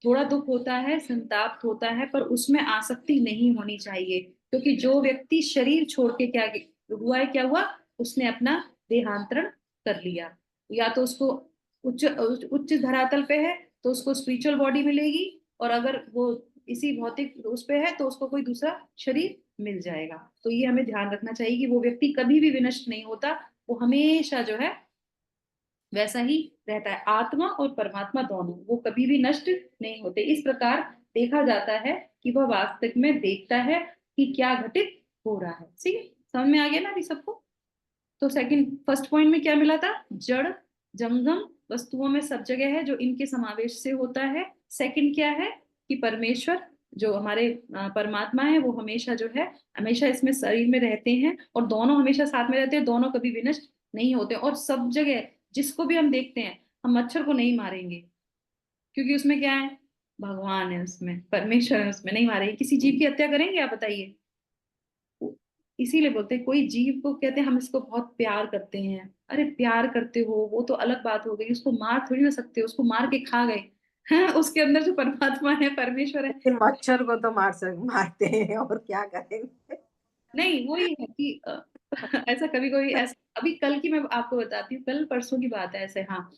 थोड़ा दुख होता है, संताप होता है, पर उसमें आसक्ति नहीं होनी चाहिए, क्योंकि जो व्यक्ति शरीर छोड़ के क्या हुआ है, क्या हुआ, उसने अपना देहांतरण कर लिया, या तो उसको उच्च उच्च धरातल पे है तो उसको स्पिरिचुअल बॉडी मिलेगी, और अगर वो इसी भौतिक उस पे है तो उसको कोई दूसरा शरीर मिल जाएगा। तो ये हमें ध्यान रखना चाहिए कि वो व्यक्ति कभी भी विनष्ट नहीं होता, वो हमेशा जो है वैसा ही रहता है, आत्मा और परमात्मा दोनों, वो कभी भी नष्ट नहीं होते। इस प्रकार देखा जाता है कि वह वास्तविक में देखता है कि क्या घटित हो रहा है। ठीक है, समझ में आ गया ना अभी सबको। तो सेकंड, फर्स्ट पॉइंट में क्या मिला था, जड़ जंगम वस्तुओं में सब जगह है जो इनके समावेश से होता है। सेकंड क्या है, कि परमेश्वर जो हमारे परमात्मा है वो हमेशा जो है, हमेशा इसमें शरीर में रहते हैं, और दोनों हमेशा साथ में रहते हैं, दोनों कभी विनष्ट नहीं होते। और सब जगह जिसको भी हम देखते हैं, हम मच्छर को नहीं मारेंगे, क्योंकि उसमें क्या है, भगवान है, उसमें परमेश्वर है, उसमें नहीं मारेंगे। किसी जीव की हत्या करेंगे, आप बताइए। इसीलिए बोलते हैं, कोई जीव को कहते हैं हम इसको बहुत प्यार करते हैं, अरे प्यार करते हो वो तो अलग बात हो गई, उसको मार थोड़ी ना सकते हो, उसको मार के खा गए हैं, उसके अंदर जो परमात्मा है, परमेश्वर है। लेकिन मच्छर को तो मारते हैं, और क्या करेंगे। नहीं, वही है कि ऐसा कभी कोई ऐसा, अभी कल की मैं आपको बताती हूँ, कल परसों की बात है ऐसे, हाँ,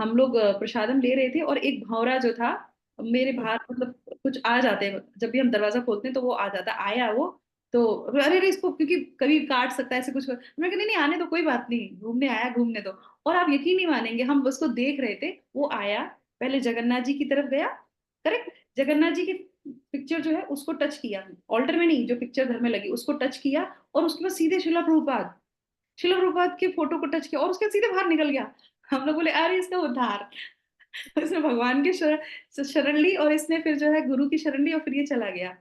हम लोग प्रसादम ले रहे थे, और एक भौरा जो था मेरे बाहर मतलब कुछ आ जाते हैं, जब भी हम दरवाजा खोलते हैं तो वो आ जाता है, आया वो तो अरे अरे इसको, क्योंकि कभी काट सकता है ऐसे कुछ। मैं कहती नहीं आने दो, कोई बात नहीं, घूमने आया घूमने दो। और आप यकीन नहीं मानेंगे, हम उसको देख रहे थे, वो आया, पहले जगन्नाथ जी की तरफ गया, करेक्ट, जगन्नाथ जी की पिक्चर जो है उसको टच किया, ऑल्टर में नहीं, जो पिक्चर घर में लगी उसको टच किया, और उसके बाद सीधे शिला प्रभुपाद के फोटो को टच किया और उसके बाद सीधे बाहर निकल गया। हम लोग बोले अरे इसका उद्धार। उसने भगवान की शरण ली, और इसने फिर जो है गुरु की शरण ली, और फिर ये चला गया।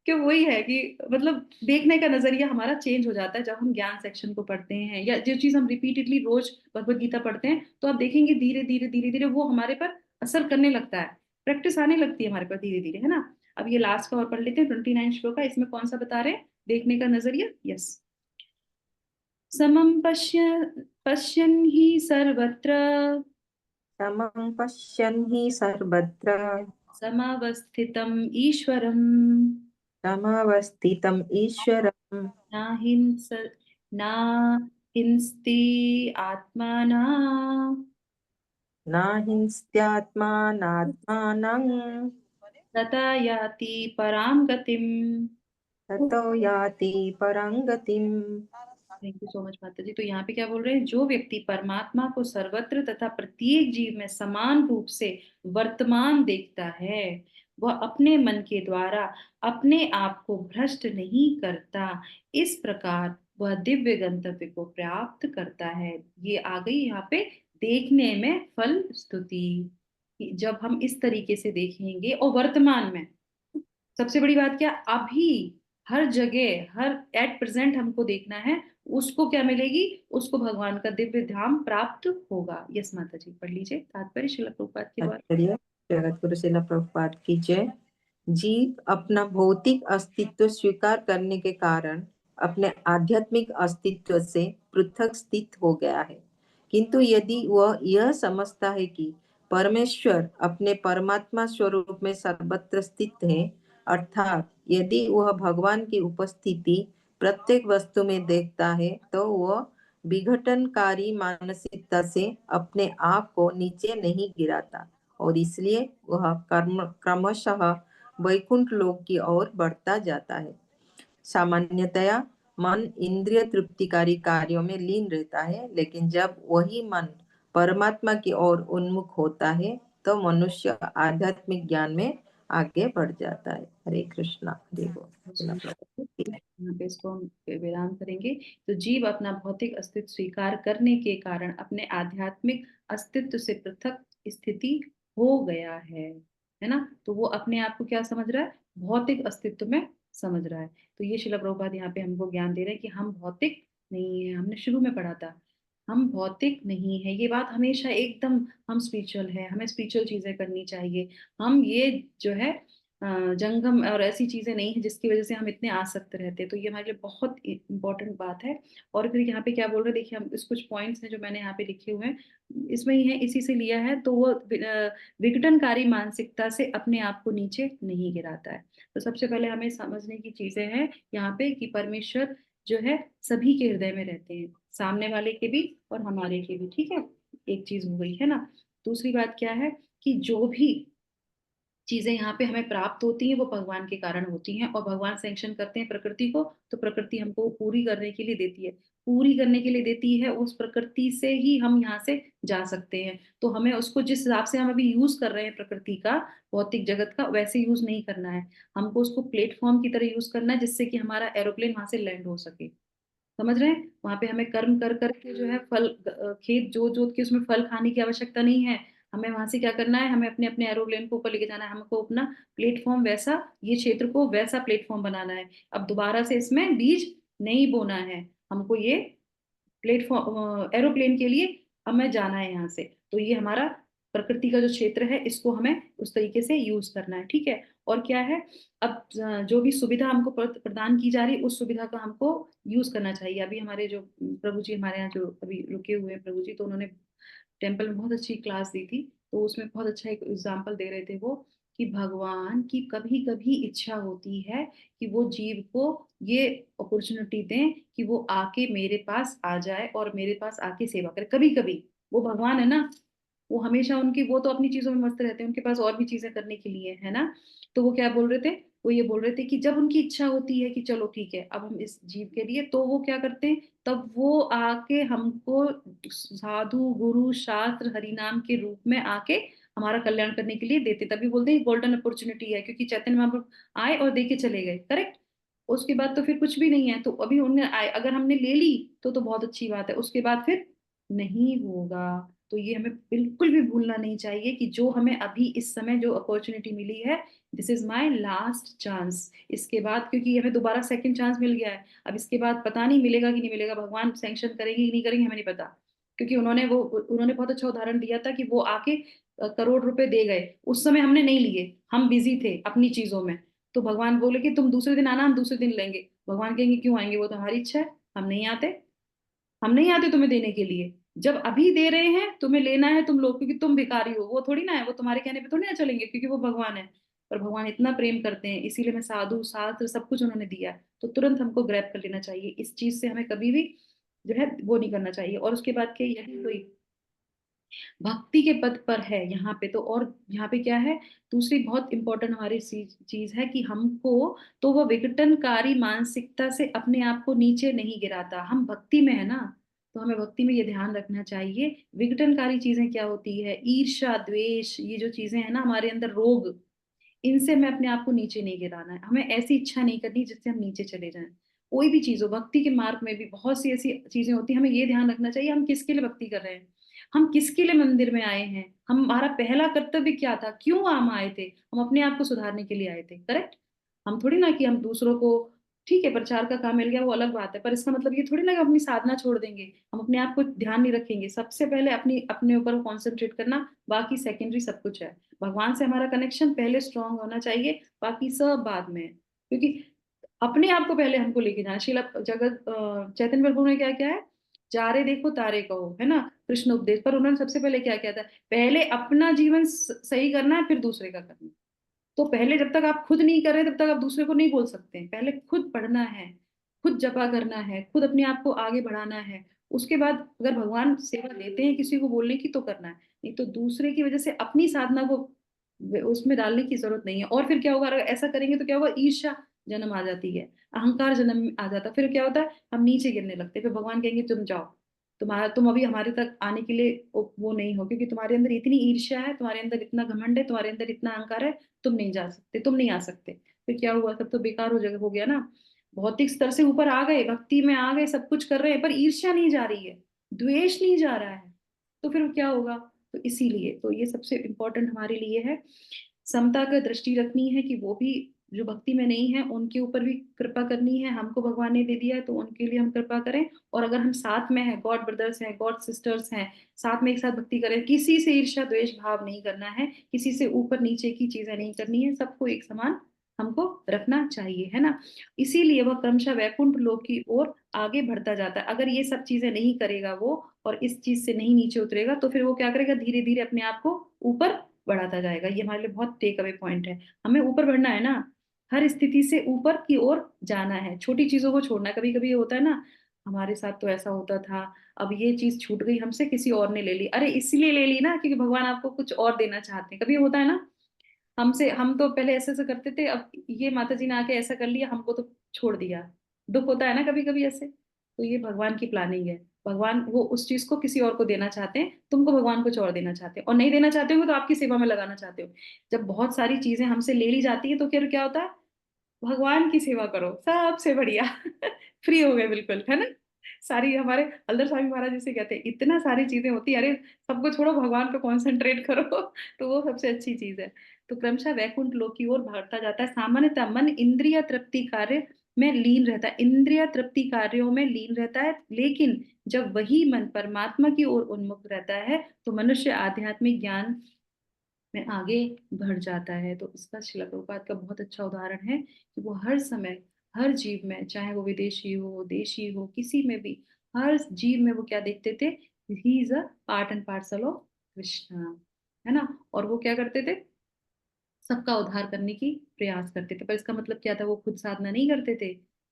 कि वही है कि मतलब देखने का नजरिया हमारा चेंज हो जाता है जब हम ज्ञान सेक्शन को पढ़ते हैं, या जो चीज हम रिपीटेडली रोज भगवत गीता पढ़ते हैं, तो आप देखेंगे धीरे धीरे धीरे धीरे वो हमारे पर असर करने लगता है, प्रैक्टिस आने लगती है हमारे पर धीरे धीरे, है ना। अब ये लास्ट का और पढ़ लेते हैं, 29 श्लोक का, इसमें कौन सा बता रहे हैं देखने का नजरिया। यस। समम पश्यन् हि सर्वत्र समं पश्यन् हि सर्वत्र समावस्थितम् ईश्वरम् समवस्थितम् ईश्वरं न हिंस न हिंस्ति आत्माना न हिंस्त्यात्मानात्मानं तथा याति पराम गतिम। ततो याति परां गतिम्। थैंक यू सो मच माता जी। तो यहाँ पे क्या बोल रहे हैं, जो व्यक्ति परमात्मा को सर्वत्र तथा प्रत्येक जीव में समान रूप से वर्तमान देखता है, वह अपने मन के द्वारा अपने आप को भ्रष्ट नहीं करता, इस प्रकार वह दिव्य गंतव्य को प्राप्त करता है। ये आ गई यहाँ पे देखने में फल स्तुति, कि जब हम इस तरीके से देखेंगे, और वर्तमान में सबसे बड़ी बात क्या, अभी हर जगह हर एट प्रेजेंट हमको देखना है, उसको क्या मिलेगी, उसको भगवान का दिव्य धाम प्राप्त होगा। यस माता जी, पढ़ लीजिए तात्पर्य शिला प्रभुपाद के द्वारा। तात्पर्य जगत गुरु श्रील प्रभुपाद की जय। जीव अपना भौतिक अस्तित्व स्वीकार करने के कारण अपने आध्यात्मिक अस्तित्व से पृथक स्थित हो गया है, किंतु यदि वह यह समझता है कि परमेश्वर अपने परमात्मा स्वरूप में सर्वत्र स्थित है, अर्थात यदि वह भगवान की उपस्थिति प्रत्येक वस्तु में देखता है, तो वह विघटनकारी मानसिकता से अपने आप को नीचे नहीं गिराता, और इसलिए वह क्रमशः वैकुंठ लोक की ओर बढ़ता जाता है। सामान्यतया मन इंद्रिय तृप्तिकारी कार्यों में लीन रहता है, लेकिन जब वही मन परमात्मा की ओर उन्मुख होता है, तो मनुष्य आध्यात्मिक ज्ञान में आगे बढ़ जाता है। हरे कृष्णा, हरे बोल। यहाँ पे इसको हम विराम करेंगे। तो जीव अपना भौतिक अस्तित्व स्वीकार करने के कारण अपने आध्यात्मिक अस्तित्व से पृथक स्थिति हो गया है ना। तो वो अपने आप को क्या समझ रहा है, भौतिक अस्तित्व में समझ रहा है। तो ये शिला प्रभुपाद यहाँ पे हमको ज्ञान दे रहे हैं कि हम भौतिक नहीं है। हमने शुरू में पढ़ा था, हम भौतिक नहीं है, ये बात हमेशा एकदम, हम स्पिरिचुअल है, हमें स्पिरिचुअल चीजें करनी चाहिए। हम ये जो है जंगम और ऐसी चीजें नहीं है जिसकी वजह से हम इतने आसक्त रहते हैं। तो ये हमारे लिए बहुत इंपॉर्टेंट बात है। और फिर यहाँ पे क्या बोल रहे हैं, देखिए हम इस कुछ पॉइंट्स हैं जो मैंने यहाँ पे लिखे हुए हैं, इसमें ही है, इसी से लिया है। तो वो विघटनकारी मानसिकता से अपने आप को नीचे नहीं गिराता है। तो सबसे पहले हमें समझने की चीजें हैं यहाँ पे कि परमेश्वर जो है सभी के हृदय में रहते हैं, सामने वाले के भी और हमारे के भी, ठीक है। एक चीज हो गई है ना। दूसरी बात क्या है कि जो भी चीजें यहाँ पे हमें प्राप्त होती हैं वो भगवान के कारण होती हैं, और भगवान सैंक्शन करते हैं प्रकृति को, तो प्रकृति हमको पूरी करने के लिए देती है, पूरी करने के लिए देती है। उस प्रकृति से ही हम यहाँ से जा सकते हैं। तो हमें उसको जिस हिसाब से हम अभी यूज कर रहे हैं प्रकृति का, भौतिक जगत का, वैसे यूज नहीं करना है। हमको उसको प्लेटफॉर्म की तरह यूज करना है, जिससे कि हमारा एरोप्लेन वहां से लैंड हो सके। समझ रहे हैं, वहां पे हमें कर्म कर करके जो है फल, खेत जोत जोत के उसमें फल खाने की आवश्यकता नहीं है। हमें वहां से क्या करना है, हमें अपने अपने एरोप्लेन को ऊपर लेके जाना है, हमको अपना प्लेटफॉर्म वैसा, ये क्षेत्र को वैसा प्लेटफॉर्म बनाना है। अब दोबारा से इसमें बीज नहीं बोना है, हमको ये प्लेटफॉर्म एरोप्लेन के लिए हमें जाना है यहाँ से। तो ये हमारा प्रकृति का जो क्षेत्र है, इसको हमें उस तरीके से यूज करना है, ठीक है। और क्या है, अब जो भी सुविधा हमको प्रदान की जा रही है, उस सुविधा का हमको यूज करना चाहिए। अभी हमारे जो प्रभु जी हमारे यहाँ जो अभी रुके हुए हैं प्रभु जी, तो उन्होंने टेम्पल में बहुत अच्छी क्लास दी थी। तो उसमें बहुत अच्छा एक एग्जाम्पल दे रहे थे वो, कि भगवान की कभी कभी इच्छा होती है कि वो जीव को ये अपॉर्चुनिटी दें कि वो आके मेरे पास आ जाए और मेरे पास आके सेवा करे। कभी कभी वो भगवान है ना, वो हमेशा उनकी, वो तो अपनी चीजों में मस्त रहते हैं, उनके पास और भी चीजें करने के लिए है ना। तो वो क्या बोल रहे थे, वो ये बोल रहे थे कि जब उनकी इच्छा होती है कि चलो ठीक है अब हम इस जीव के लिए, तो वो क्या करते हैं, तब वो आके हमको साधु गुरु शास्त्र हरि नाम के रूप में आके हमारा कल्याण करने के लिए देते। तभी बोलते हैं गोल्डन अपॉर्चुनिटी है, क्योंकि चैतन्य महाप्रभु आए और दे के चले गए, करेक्ट। उसके बाद तो फिर कुछ भी नहीं है। तो अभी उन्हें आए, अगर हमने ले ली तो बहुत अच्छी बात है, उसके बाद फिर नहीं होगा। तो ये हमें बिल्कुल भी भूलना नहीं चाहिए कि जो हमें अभी इस समय जो अपॉर्चुनिटी मिली है, this is my last chance. इसके बाद क्योंकि हमें दोबारा सेकंड चांस मिल गया है, अब इसके बाद पता नहीं मिलेगा कि नहीं मिलेगा, भगवान सैंक्शन करेंगे कि नहीं करेंगे हमें नहीं पता। क्योंकि उन्होंने बहुत अच्छा उदाहरण दिया था कि वो आके करोड़ रुपए दे गए, उस समय हमने नहीं लिए, हम बिजी थे अपनी चीजों में। तो भगवान बोले कि तुम दूसरे दिन आना, हम दूसरे दिन लेंगे। भगवान कहेंगे क्यों आएंगे, वो तो हमारी इच्छा है, हम नहीं आते। हम नहीं आते तुम्हें देने के लिए, जब अभी दे रहे हैं तुम्हें लेना है तुम लोग, क्योंकि तुम भिखारी हो, वो थोड़ी ना है, वो तुम्हारे कहने पे थोड़ी ना चलेंगे, क्योंकि वो भगवान है। पर भगवान इतना प्रेम करते हैं, इसीलिए मैं साधु शास्त्र सब कुछ उन्होंने दिया है, तो तुरंत हमको ग्रैब कर लेना चाहिए। इस चीज से हमें कभी भी जो है वो नहीं करना चाहिए। और उसके बाद के यदि कोई भक्ति के पद पर है यहाँ पे, तो और यहाँ पे क्या है, दूसरी बहुत इंपॉर्टेंट हमारी चीज है कि हमको, तो वो विघटनकारी मानसिकता से अपने आप को नीचे नहीं गिराता। हम भक्ति में है ना, तो हमें भक्ति में ये ध्यान रखना चाहिए। विघटनकारी चीजें क्या होती है, ईर्ष्या द्वेष, ये जो चीजें हैं ना हमारे अंदर, रोग, इनसे हमें अपने आप को नीचे नहीं गिराना है। हमें ऐसी इच्छा नहीं करनी जिससे हम नीचे चले जाएं। कोई भी चीज हो, भक्ति के मार्ग में भी बहुत सी ऐसी चीजें होती हैं, हमें ये ध्यान रखना चाहिए हम किसके लिए भक्ति कर रहे हैं, हम किसके लिए मंदिर में आए हैं, हमारा पहला कर्तव्य क्या था, क्यों हम आए थे। हम अपने आप को सुधारने के लिए आए थे, करेक्ट। हम थोड़ी ना कि हम दूसरों को, ठीक है प्रचार का काम मिल गया वो अलग बात है, पर इसका मतलब ये थोड़ी ना कि हम अपनी साधना छोड़ देंगे, हम अपने आप को ध्यान नहीं रखेंगे। सबसे पहले अपने ऊपर कॉन्सेंट्रेट करना, बाकी सेकेंडरी सब कुछ है। भगवान से हमारा कनेक्शन पहले स्ट्रांग होना चाहिए, बाकी सब बाद में। क्योंकि अपने आप को पहले हमको लेके जाना। चैतन्य प्रभु ने क्या क्या है, जा रे देखो तारे कहो, है ना, कृष्ण उपदेश। पर उन्होंने सबसे पहले क्या किया था, पहले अपना जीवन सही करना है, फिर दूसरे का करना। तो पहले जब तक आप खुद नहीं कर रहे तब तक आप दूसरे को नहीं बोल सकते हैं। पहले खुद पढ़ना है, खुद जपा करना है, खुद अपने आप को आगे बढ़ाना है। उसके बाद अगर भगवान सेवा देते हैं किसी को बोलने की तो करना है, नहीं तो दूसरे की वजह से अपनी साधना को उसमें डालने की जरूरत नहीं है। और फिर क्या होगा, अगर ऐसा करेंगे तो क्या होगा, ईर्ष्या जन्म आ जाती है, अहंकार जन्म आ जाता है। फिर क्या होता है, हम नीचे गिरने लगते हैं। फिर भगवान कहेंगे तुम जाओ, तुम अभी हमारे तक आने के लिए वो नहीं हो, क्योंकि तुम्हारे अंदर इतनी ईर्ष्या है, तुम्हारे अंदर इतना घमंड है, तुम्हारे अंदर इतना अहंकार है, तुम नहीं जा सकते, तुम नहीं आ सकते। फिर क्या हुआ, सब तो बेकार हो गया ना। भौतिक स्तर से ऊपर आ गए, भक्ति में आ गए, सब कुछ कर रहे हैं, पर ईर्ष्या नहीं जा रही है, द्वेष नहीं जा रहा है, तो फिर क्या होगा। तो इसीलिए तो ये सबसे इम्पोर्टेंट हमारे लिए है, समता का दृष्टि रखनी है कि वो भी जो भक्ति में नहीं है उनके ऊपर भी कृपा करनी है। हमको भगवान ने दे दिया है तो उनके लिए हम कृपा करें। और अगर हम साथ में हैं, गॉड ब्रदर्स हैं, गॉड सिस्टर्स हैं, साथ में एक साथ भक्ति करें, किसी से ईर्ष्या द्वेष भाव नहीं करना है, किसी से ऊपर नीचे की चीजें नहीं करनी है, सबको एक समान हमको रखना चाहिए, है ना। इसीलिए वह क्रमशः वैकुंठ लोक की ओर आगे बढ़ता जाता है। अगर ये सब चीजें नहीं करेगा वो, और इस चीज से नहीं नीचे उतरेगा, तो फिर वो क्या करेगा, धीरे धीरे अपने आप को ऊपर बढ़ाता जाएगा। ये हमारे लिए बहुत टेक अवे पॉइंट है। हमें ऊपर बढ़ना है ना, हर स्थिति से ऊपर की ओर जाना है, छोटी चीजों को छोड़ना है। कभी कभी होता है ना, हमारे साथ तो ऐसा होता था, अब ये चीज छूट गई हमसे, किसी और ने ले ली, अरे इसलिए ले ली ना क्योंकि भगवान आपको कुछ और देना चाहते हैं। कभी होता है ना, हमसे, हम तो पहले ऐसे ऐसे करते थे, अब ये माता जी ने आके ऐसा कर लिया, हमको तो छोड़ दिया। दुख होता है ना कभी कभी ऐसे। तो ये भगवान की प्लानिंग है, भगवान वो उस चीज को किसी और को देना चाहते हैं, तुमको भगवान कुछ और देना चाहते हैं, और नहीं देना चाहते हो तो आपकी सेवा में लगाना चाहते हो। जब बहुत सारी चीजें हमसे ले ली जाती है तो फिर क्या होता है, भगवान की सेवा करो सबसे बढ़िया फ्री हो गए बिल्कुल, है ना। सारी हमारे हल्दर स्वामी महाराज जैसे कहते हैं, इतना सारी चीजें होती है, अरे सबको छोड़ो भगवान पे कंसंट्रेट करो तो वो सबसे अच्छी चीज है। तो क्रमशः वैकुंठ लोक की ओर भागता जाता है। सामान्यतः मन इंद्रिय तृप्ति कार्य में लीन रहता है, इंद्रिय तृप्ति कार्यों में लीन रहता है, लेकिन जब वही मन परमात्मा की ओर उन्मुख रहता है तो मनुष्य आध्यात्मिक ज्ञान में आगे बढ़ जाता है। तो इसका श्रील प्रभुपाद का बहुत अच्छा उदाहरण है कि वो हर समय, हर जीव में, चाहे वो विदेशी हो देशी हो, किसी में भी, हर जीव में वो क्या देखते थे, he is a part and parcel of Krishna, है ना। और वो क्या करते थे, सबका उद्धार करने की प्रयास करते थे। पर इसका मतलब क्या था, वो खुद साधना नहीं करते थे,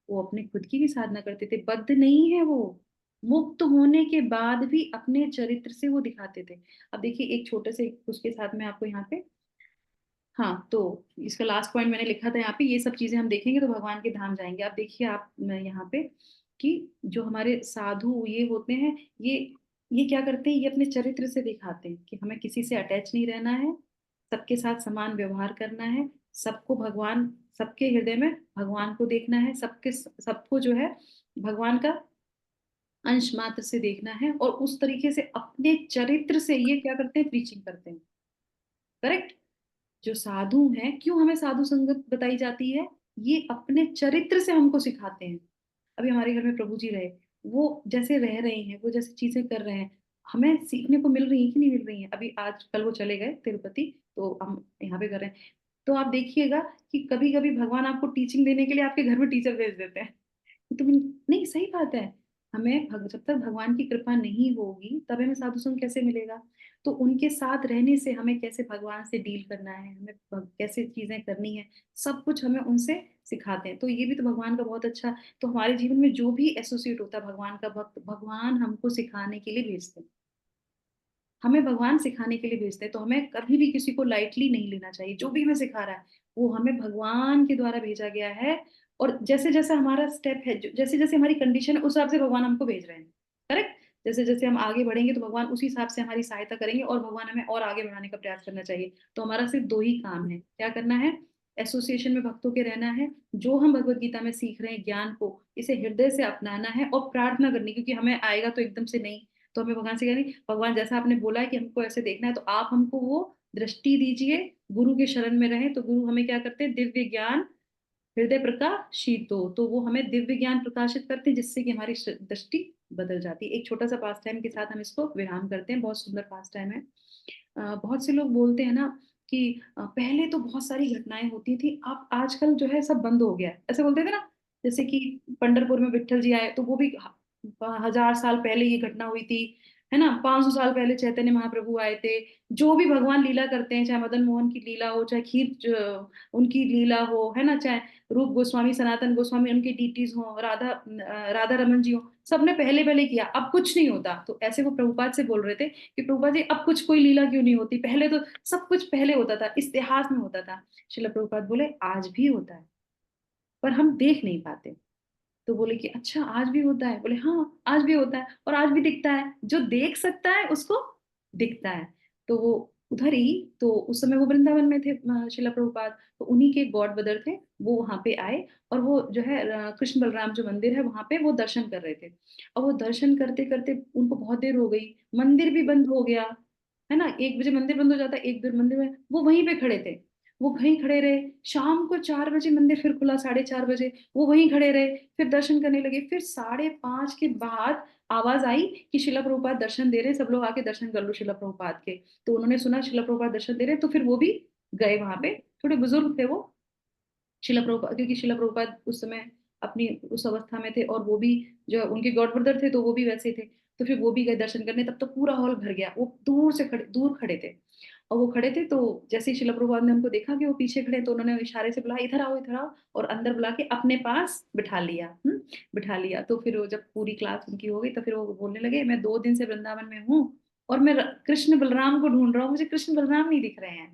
वो अपने खुद की भी साधना करते थे, बद्ध नहीं है वो, मुक्त होने के बाद भी अपने चरित्र से वो दिखाते थे। अब देखिए एक छोटे से उसके साथ में आपको यहाँ पे, हाँ, तो इसका लास्ट पॉइंट मैंने लिखा था यहाँ पे, ये सब चीजें हम देखेंगे तो भगवान के धाम जाएंगे। आप देखिए आप यहाँ पे कि जो हमारे साधु ये होते हैं, ये क्या करते हैं, ये अपने चरित्र से दिखाते हैं कि हमें किसी से अटैच नहीं रहना है, सबके साथ समान व्यवहार करना है, सबको भगवान, सबके हृदय में भगवान को देखना है, सबको जो है भगवान का अंश मात्र से देखना है, और उस तरीके से अपने चरित्र से ये क्या करते हैं, प्रीचिंग करते हैं। करेक्ट। जो साधु हैं, क्यों हमें साधु संगत बताई जाती है, ये अपने चरित्र से हमको सिखाते हैं। अभी हमारे घर में प्रभु जी रहे, वो जैसे रह रहे हैं, वो जैसे चीजें कर रहे हैं, हमें सीखने को मिल रही है कि नहीं मिल रही है। अभी आज कल वो चले गए तिरुपति, तो हम यहाँ पे कर रहे हैं। तो आप देखिएगा कि कभी कभी भगवान आपको टीचिंग देने के लिए आपके घर में टीचर भेज देते हैं। तो नहीं, सही बात है। जब तक भगवान की कृपा नहीं होगी तब हमें साधु संग कैसे मिलेगा। तो उनके साथ रहने से हमें कैसे भगवान से डील करना है, हमें कैसे चीजें करनी है, सब कुछ हमें उनसे सिखाते हैं। तो ये भी तो भगवान का बहुत अच्छा। तो हमारे जीवन में जो भी एसोसिएट होता है भगवान का भक्त, भगवान हमको सिखाने के लिए भेजते हैं, हमें भगवान सिखाने के लिए भेजते हैं। तो हमें कभी भी किसी को लाइटली नहीं लेना चाहिए। जो भी हमें सिखा रहा है वो हमें भगवान के द्वारा भेजा गया है, और जैसे जैसे हमारा स्टेप है, जैसे जैसे हमारी कंडीशन है, उस हिसाब से भगवान हमको भेज रहे हैं। करेक्ट। जैसे जैसे हम आगे बढ़ेंगे तो भगवान उसी हिसाब से हमारी सहायता करेंगे, और भगवान हमें और आगे बढ़ाने का प्रयास करना चाहिए। तो हमारा सिर्फ दो ही काम है, क्या करना है, एसोसिएशन में भक्तों के रहना है, जो हम भगवत गीता में सीख रहे हैं ज्ञान को, इसे हृदय से अपनाना है, और प्रार्थना करनी, क्योंकि हमें आएगा तो एकदम से नहीं। तो हमें भगवान से कहनी, भगवान जैसा आपने बोला है कि हमको ऐसे देखना है, तो आप हमको वो दृष्टि दीजिए, गुरु के शरण में रहे। तो गुरु हमें क्या करते हैं, दिव्य ज्ञान हृदय प्रकाशित हो, तो वो हमें दिव्य ज्ञान प्रकाशित करते हैं, जिससे कि हमारी दृष्टि बदल जाती है। एक छोटा सा पास टाइम के साथ हम इसको विराम करते हैं, बहुत सुंदर पास टाइम है। बहुत से लोग बोलते हैं ना कि पहले तो बहुत सारी घटनाएं होती थी, अब आजकल जो है सब बंद हो गया है, ऐसे बोलते थे ना। जैसे कि पंढरपुर में विट्ठल जी आए, तो वो भी 1000 साल पहले ये घटना हुई थी, है ना। 500 साल पहले चैतन्य महाप्रभु आए थे। जो भी भगवान लीला करते हैं, चाहे मदन मोहन की लीला हो, चाहे उनकी लीला हो, है ना, चाहे रूप गोस्वामी, सनातन गोस्वामी, उनके डीटीज हो, राधा रमन जी हो, सबने पहले पहले किया, अब कुछ नहीं होता। तो ऐसे वो प्रभुपाद से बोल रहे थे कि प्रभुपाद जी अब कुछ कोई लीला क्यों नहीं होती, पहले तो सब कुछ पहले होता था, इतिहास में होता था। श्रील प्रभुपाद बोले आज भी होता है, पर हम देख नहीं पाते। तो बोले कि अच्छा आज भी होता है, बोले हाँ आज भी होता है, और आज भी दिखता है, जो देख सकता है उसको दिखता है। तो वो उधर ही, तो उस समय वो वृंदावन में थे शिला प्रभुपाद, तो उन्हीं के गॉड ब्रदर थे, वो वहां पे आए, और वो जो है कृष्ण बलराम जो मंदिर है वहां पे वो दर्शन कर रहे थे। और वो दर्शन करते करते उनको बहुत देर हो गई, मंदिर भी बंद हो गया, है ना। 1 बजे मंदिर बंद हो जाता है, 1 बजे मंदिर में वो वहीं पे खड़े थे। वो वहीं खड़े रहे, शाम को 4 बजे मंदिर फिर खुला, 4:30 बजे वो वहीं खड़े रहे, फिर दर्शन करने लगे। फिर 5:30 के बाद आवाज आई कि शिला प्रभुपाद दर्शन दे रहे हैं, सब लोग आके दर्शन कर लो शिला प्रभुपाद के। तो उन्होंने सुना शिला प्रभुपाद दर्शन दे रहे हैं, तो फिर वो भी गए वहां पे। थोड़े बुजुर्ग थे वो शिला प्रभुपाद, क्योंकि शिला प्रभुपाद उस समय अपनी उस अवस्था में थे, और वो भी जो उनके गॉड ब्रदर थे तो वो भी वैसे थे। तो फिर वो भी गए दर्शन करने, तब तो पूरा हॉल भर गया। वो दूर खड़े थे, और वो खड़े थे, तो जैसे ही शिला प्रभुपाद ने उनको देखा कि वो पीछे खड़े, तो उन्होंने इशारे से बुलाया, इधर आओ इधर आओ, और अंदर बुला के अपने पास बिठा लिया। बिठा लिया। तो फिर वो जब पूरी क्लास उनकी हो गई, तो फिर वो बोलने लगे, मैं 2 दिन से वृंदावन में हूँ, और मैं कृष्ण बलराम को ढूंढ रहा हूँ, मुझे कृष्ण बलराम नहीं दिख रहे हैं।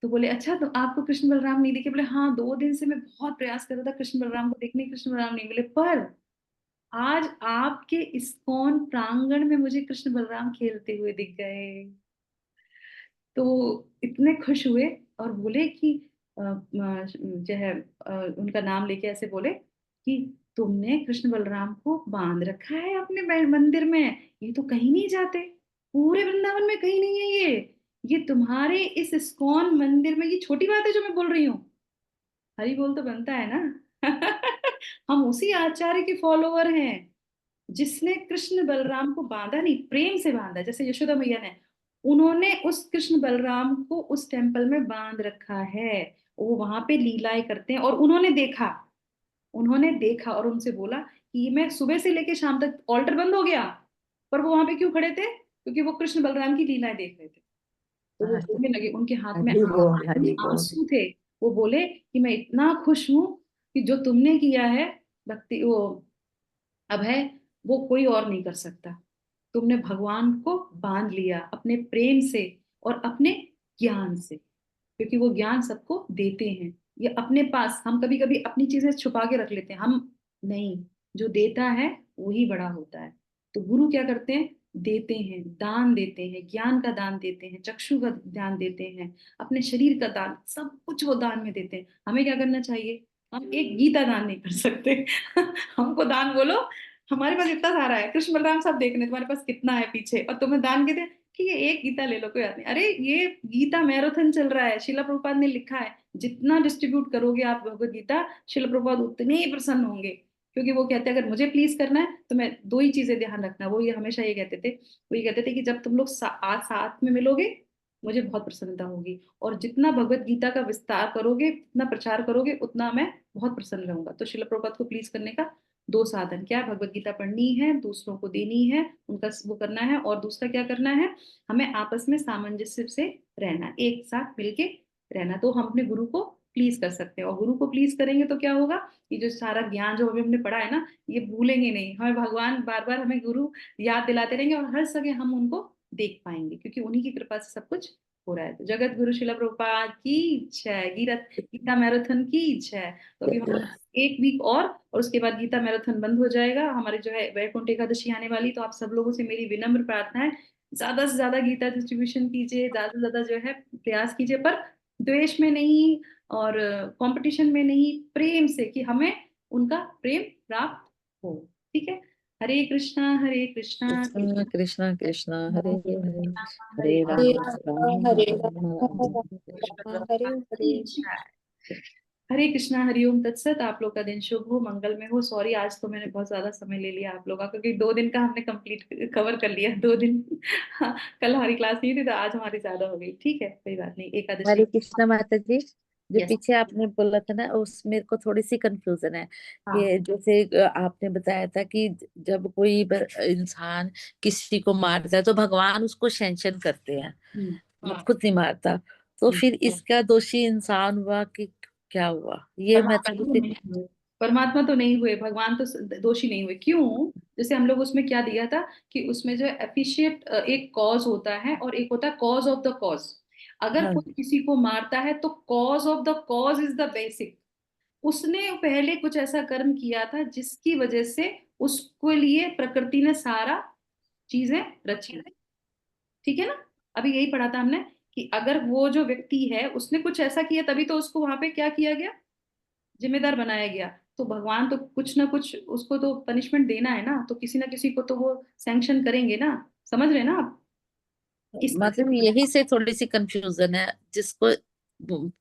तो बोले अच्छा, तो आपको कृष्ण बलराम नहीं दिखे? बोले हाँ, 2 दिन से मैं बहुत प्रयास कर रहा था कृष्ण बलराम को देखने, कृष्ण बलराम नहीं मिले, पर आज आपके इस्कॉन प्रांगण में मुझे कृष्ण बलराम खेलते हुए दिख गए। तो इतने खुश हुए, और बोले कि जो है उनका नाम लेके ऐसे बोले कि तुमने कृष्ण बलराम को बांध रखा है अपने मंदिर में, ये तो कहीं नहीं जाते, पूरे वृंदावन में कहीं नहीं है ये तुम्हारे इस इस्कॉन मंदिर में। ये छोटी बात है जो मैं बोल रही हूँ, हरि बोल तो बनता है ना। हम उसी आचार्य के फॉलोवर हैं जिसने कृष्ण बलराम को बांधा, नहीं प्रेम से बांधा, जैसे यशोदा मैया ने, उन्होंने उस कृष्ण बलराम को उस टेम्पल में बांध रखा है। वो वहां पे लीलाएं करते हैं, और उन्होंने देखा और उनसे बोला कि मैं सुबह से लेके शाम तक, ऑल्टर बंद हो गया, पर वो वहां पे क्यों खड़े थे, क्योंकि वो कृष्ण बलराम की लीलाएं देख रहे थे। तो वो बोलने लगे, उनके हाथ में हरि बोल हरि बोल। आंसू थे। वो बोले कि मैं इतना खुश हूं कि जो तुमने किया है भक्ति, वो अभय, वो कोई और नहीं कर सकता। तुमने भगवान को बांध लिया अपने प्रेम से और अपने ज्ञान से, क्योंकि वो ज्ञान सबको देते हैं। ये अपने पास, हम कभी कभी अपनी चीजें छुपा के रख लेते हैं, हम नहीं, जो देता है वही बड़ा होता है। तो गुरु क्या करते हैं, देते हैं, दान देते हैं, ज्ञान का दान देते हैं, चक्षु का दान देते हैं, अपने शरीर का दान, सब कुछ वो दान में देते हैं। हमें क्या करना चाहिए, हम एक गीता दान नहीं कर सकते। हमको दान बोलो, हमारे पास इतना सारा है, कृष्ण बलराम सब देख रहे हैं, तुम्हारे पास कितना है पीछे, और तुम्हें दान के दे, ठीक है एक गीता ले लो कोई बात नहीं। अरे ये गीता मैराथन चल रहा है, शिला प्रभुपाद ने लिखा है, जितना डिस्ट्रीब्यूट करोगे आप भगवत गीता, शिला प्रभुपाद उतने ही प्रसन्न होंगे। क्योंकि वो कहते हैं अगर मुझे प्लीज करना है तो मैं दो ही चीजें ध्यान रखना, वो ये हमेशा ये कहते थे, वो ये कहते थे कि जब तुम लोग आज साथ में मिलोगे मुझे बहुत प्रसन्नता होगी, और जितना भगवत गीता का विस्तार करोगे, जितना प्रचार करोगे, उतना मैं बहुत प्रसन्न रहूंगा। तो शिला प्रभुपाद को प्लीज करने का दो साधन, क्या, भगवत गीता पढ़नी है, दूसरों को देनी है, उनका वो करना है, और दूसरा क्या करना है, हमें आपस में सामंजस्य से रहना, एक साथ मिलके रहना। तो हम अपने गुरु को प्लीज कर सकते हैं, और गुरु को प्लीज करेंगे तो क्या होगा, ये जो सारा ज्ञान जो अभी हमने पढ़ा है ना, ये भूलेंगे नहीं, हमें भगवान बार बार हमें गुरु याद दिलाते रहेंगे, और हर जगह हम उनको देख पाएंगे, क्योंकि उन्हीं की कृपा से सब कुछ हो रहा है। तो जगत गुरु शिला प्रभुपाद की जय, गीता मैराथन की जय। तो अभी हम एक वीक और उसके बाद गीता मैराथन बंद हो जाएगा, हमारे जो है वैकुंठ एकादशी आने वाली। तो आप सब लोगों से मेरी विनम्र प्रार्थना है, ज्यादा से ज्यादा गीता डिस्ट्रीब्यूशन कीजिए, ज्यादा से ज्यादा जो है प्रयास कीजिए, पर द्वेष में नहीं और कंपटीशन में नहीं, प्रेम से, कि हमें उनका प्रेम प्राप्त हो। ठीक है, हरे कृष्णा हरे कृष्णा कृष्णा कृष्णा कृष्णा हरे हरे, हरे हरे हरे राम राम राम हरे राम राम राम। राम हरे हरे। हरे कृष्णा हरिओम तत्सत। आप लोग का दिन शुभ हो, मंगल में हो। सॉरी आज तो मैंने बहुत ज्यादा समय ले लिया आप लोगों का, क्योंकि 2 दिन का हमने कंप्लीट कवर कर लिया, 2 दिन। हाँ, कल हमारी क्लास नहीं थी तो आज हमारी ज्यादा हो गई, ठीक है कोई बात नहीं, एकादशी। हरे कृष्णा माता जी, जो यस। पीछे आपने बोला था ना, उस मेरे को थोड़ी सी कंफ्यूजन है हाँ। कि जैसे आपने बताया था कि जब कोई इंसान किसी को मारता है तो भगवान उसको सैंक्शन करते हैं, हाँ। खुद नहीं मारता। तो हम्म। फिर इसका दोषी इंसान हुआ कि क्या हुआ, ये मैं परमात्मा थोड़ी तो सी। नहीं हुए, परमात्मा तो नहीं हुए, भगवान तो दोषी नहीं हुए। क्यों, जैसे हम लोग उसमें क्या दिया था कि उसमें जो एफिशिएंट एक कॉज होता है और एक होता है कॉज ऑफ द कॉज। अगर हाँ कोई किसी को मारता है तो cause of the cause is the basic. उसने पहले कुछ ऐसा कर्म किया था जिसकी वजह से उसके लिए प्रकृति ने सारा चीजें रची, ठीक है ना। अभी यही पढ़ा था हमने कि अगर वो जो व्यक्ति है उसने कुछ ऐसा किया तभी तो उसको वहां पे क्या किया गया, जिम्मेदार बनाया गया। तो भगवान तो कुछ ना कुछ उसको तो पनिशमेंट देना है ना, तो किसी ना किसी को तो वो सैंक्शन करेंगे ना, समझ रहे हैं ना आप इस। मतलब यही से थोड़ी सी कंफ्यूजन है, जिसको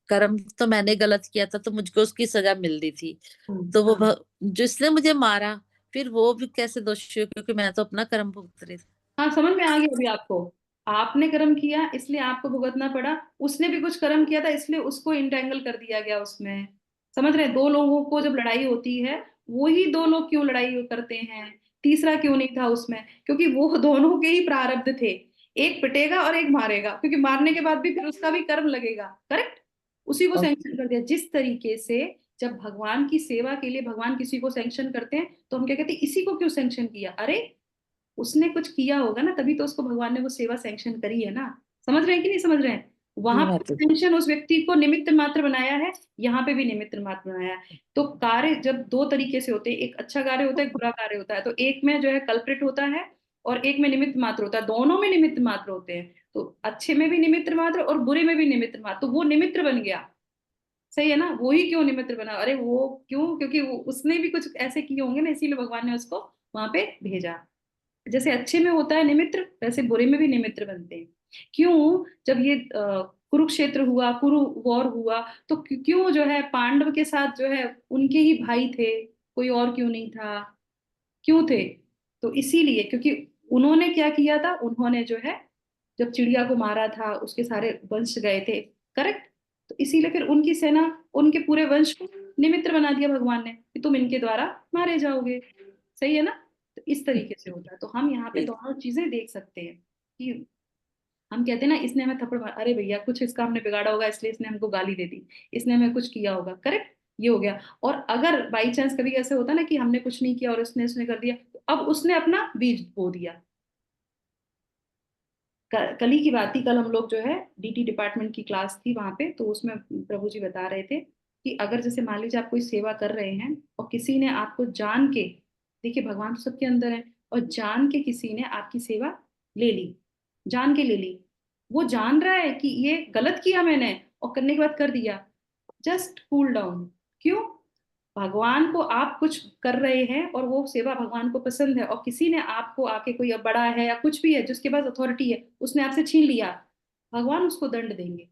कर्म तो मैंने गलत किया था तो मुझको उसकी सजा मिल रही थी, तो वो जिसने मुझे मारा फिर वो भी कैसे दोषी हो, क्योंकि मैं तो अपना कर्म भुगत रही थी। हाँ समझ में आ गया अभी आपको, आपने कर्म किया इसलिए आपको भुगतना पड़ा, उसने भी कुछ कर्म किया था इसलिए उसको इंटेंगल कर दिया गया उसमें। समझ रहे हैं, दो लोगों को जब लड़ाई होती है, वही दो लोग क्यों लड़ाई करते हैं, तीसरा क्यों नहीं था उसमें, क्योंकि वो दोनों के ही प्रारब्ध थे, एक पिटेगा और एक मारेगा, क्योंकि मारने के बाद भी फिर उसका भी कर्म लगेगा, करेक्ट। उसी को और सैंक्शन कर दिया। जिस तरीके से जब भगवान की सेवा के लिए भगवान किसी को सैंक्शन करते हैं तो हम क्या कहते हैं, इसी को क्यों सैंक्शन किया, अरे उसने कुछ किया होगा ना, तभी तो उसको भगवान ने वो सेवा सैंक्शन करी है ना। समझ रहे हैं कि नहीं समझ रहे हैं, जी वहां पे माता जी। सैंक्शन उस व्यक्ति को निमित्त मात्र बनाया है, यहाँ पे भी निमित्त मात्र बनाया है। तो कार्य जब दो तरीके से होते हैं, एक अच्छा कार्य होता है, एक बुरा कार्य होता है, तो एक में जो है कल्प्रिट होता है और एक में निमित्त मात्र होता है, दोनों में निमित्त मात्र होते हैं। तो अच्छे में भी निमित्त मात्र और बुरे में भी निमित्त मात्र, तो वो निमित्त बन गया, सही है ना। वो ही क्यों निमित्त बना, अरे वो क्यों, क्योंकि उसने भी कुछ ऐसे किए होंगे ना, इसीलिए भगवान ने उसको वहां पे भेजा। जैसे अच्छे में होता है निमित्र, वैसे बुरे में भी निमित्र बनते हैं। क्यों, जब ये कुरुक्षेत्र हुआ, कुरु वॉर हुआ, तो क्यों जो है पांडव के साथ जो है उनके ही भाई थे, कोई और क्यों नहीं था, क्यों थे, तो इसीलिए क्योंकि उन्होंने क्या किया था, उन्होंने जो है जब चिड़िया को मारा था उसके सारे वंश गए थे, करेक्ट। तो इसीलिए फिर उनकी सेना, उनके पूरे वंश को निमित्र बना दिया भगवान ने कि तुम इनके द्वारा मारे जाओगे, सही है ना। तो इस तरीके से होता है। तो हम यहाँ पे दोनों चीजें देख सकते हैं कि हम कहते हैं ना इसने हमें थप्पड़ मारा, अरे भैया कुछ इसका हमने बिगाड़ा होगा इसलिए इसने हमको गाली दे दी, इसने हमें कुछ किया होगा, करेक्ट। ये हो गया। और अगर बाई चांस कभी ऐसे होता ना कि हमने कुछ नहीं किया और उसने उसने कर दिया, तो अब उसने अपना बीज बो दिया। कल ही की बात थी, कल हम लोग जो है डीटी डिपार्टमेंट की क्लास थी वहां पे, तो उसमें प्रभु जी बता रहे थे कि अगर जैसे मान लीजिए आप कोई सेवा कर रहे हैं और किसी ने आपको जान के, देखिए भगवान तो सबके अंदर है, और जान के किसी ने आपकी सेवा ले ली, जान के ले ली, वो जान रहा है कि ये गलत किया मैंने और करने के बाद कर दिया, जस्ट कूल डाउन। क्यों? भगवान को आप कुछ कर रहे हैं और वो सेवा भगवान को पसंद है, और किसी ने आपको आके, कोई अब बड़ा है या कुछ भी है जिसके पास अथॉरिटी है, उसने आपसे छीन लिया, भगवान उसको दंड देंगे,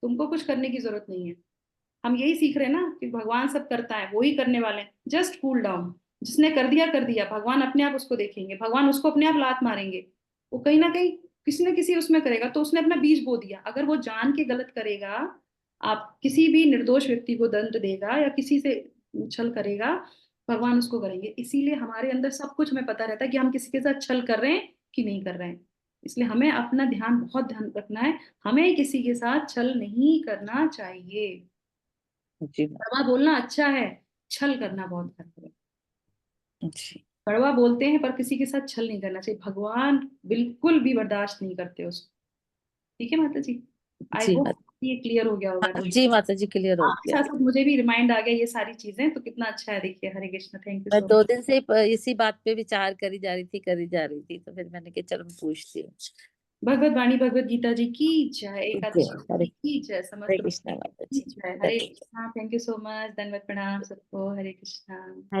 तुमको कुछ करने की जरूरत नहीं है। हम यही सीख रहे हैं ना कि भगवान सब करता है, वो ही करने वाले हैं, जस्ट कूल डाउन। जिसने कर दिया, भगवान अपने आप उसको देखेंगे, भगवान उसको अपने आप लात मारेंगे। वो कहीं ना कहीं किसी न किसी उसमें करेगा, तो उसने अपना बीज बो दिया। अगर वो जान के गलत करेगा, आप किसी भी निर्दोष व्यक्ति को दंड देगा या किसी से छल करेगा, भगवान उसको करेंगे। इसीलिए हमारे अंदर सब कुछ हमें पता रहता है कि हम किसी के साथ छल कर रहे हैं कि नहीं कर रहे हैं। इसलिए हमें अपना ध्यान, बहुत ध्यान रखना है, हमें किसी के साथ छल नहीं करना चाहिए। जी कड़वा बोलना अच्छा है, छल करना बहुत खराब है। जी कड़वा बोलते हैं पर किसी के साथ छल नहीं करना चाहिए, भगवान बिल्कुल भी बर्दाश्त नहीं करते उसको। ठीक है माता जी, आई जी होप माता। ये क्लियर हो गया होगा हाँ ना। जी माता जी, क्लियर हो आपके गया। साथ साथ मुझे भी रिमाइंड आ गया ये सारी चीजें, तो कितना अच्छा है। देखिए, हरे कृष्ण, थैंक यू मैं सो दो मच। दिन से इसी बात पे विचार करी जा रही थी, तो फिर मैंने कहा चलो मैं पूछती हूँ। भगवत वाणी भगवत गीता जी की जय, जय एकादशी हरे की जय, हरे समस्त कृष्णा भक्तों माता की जी। जय। Hare Krishna, thank you so much, धन्यवाद, प्रणाम सबको, हरे कृष्णा।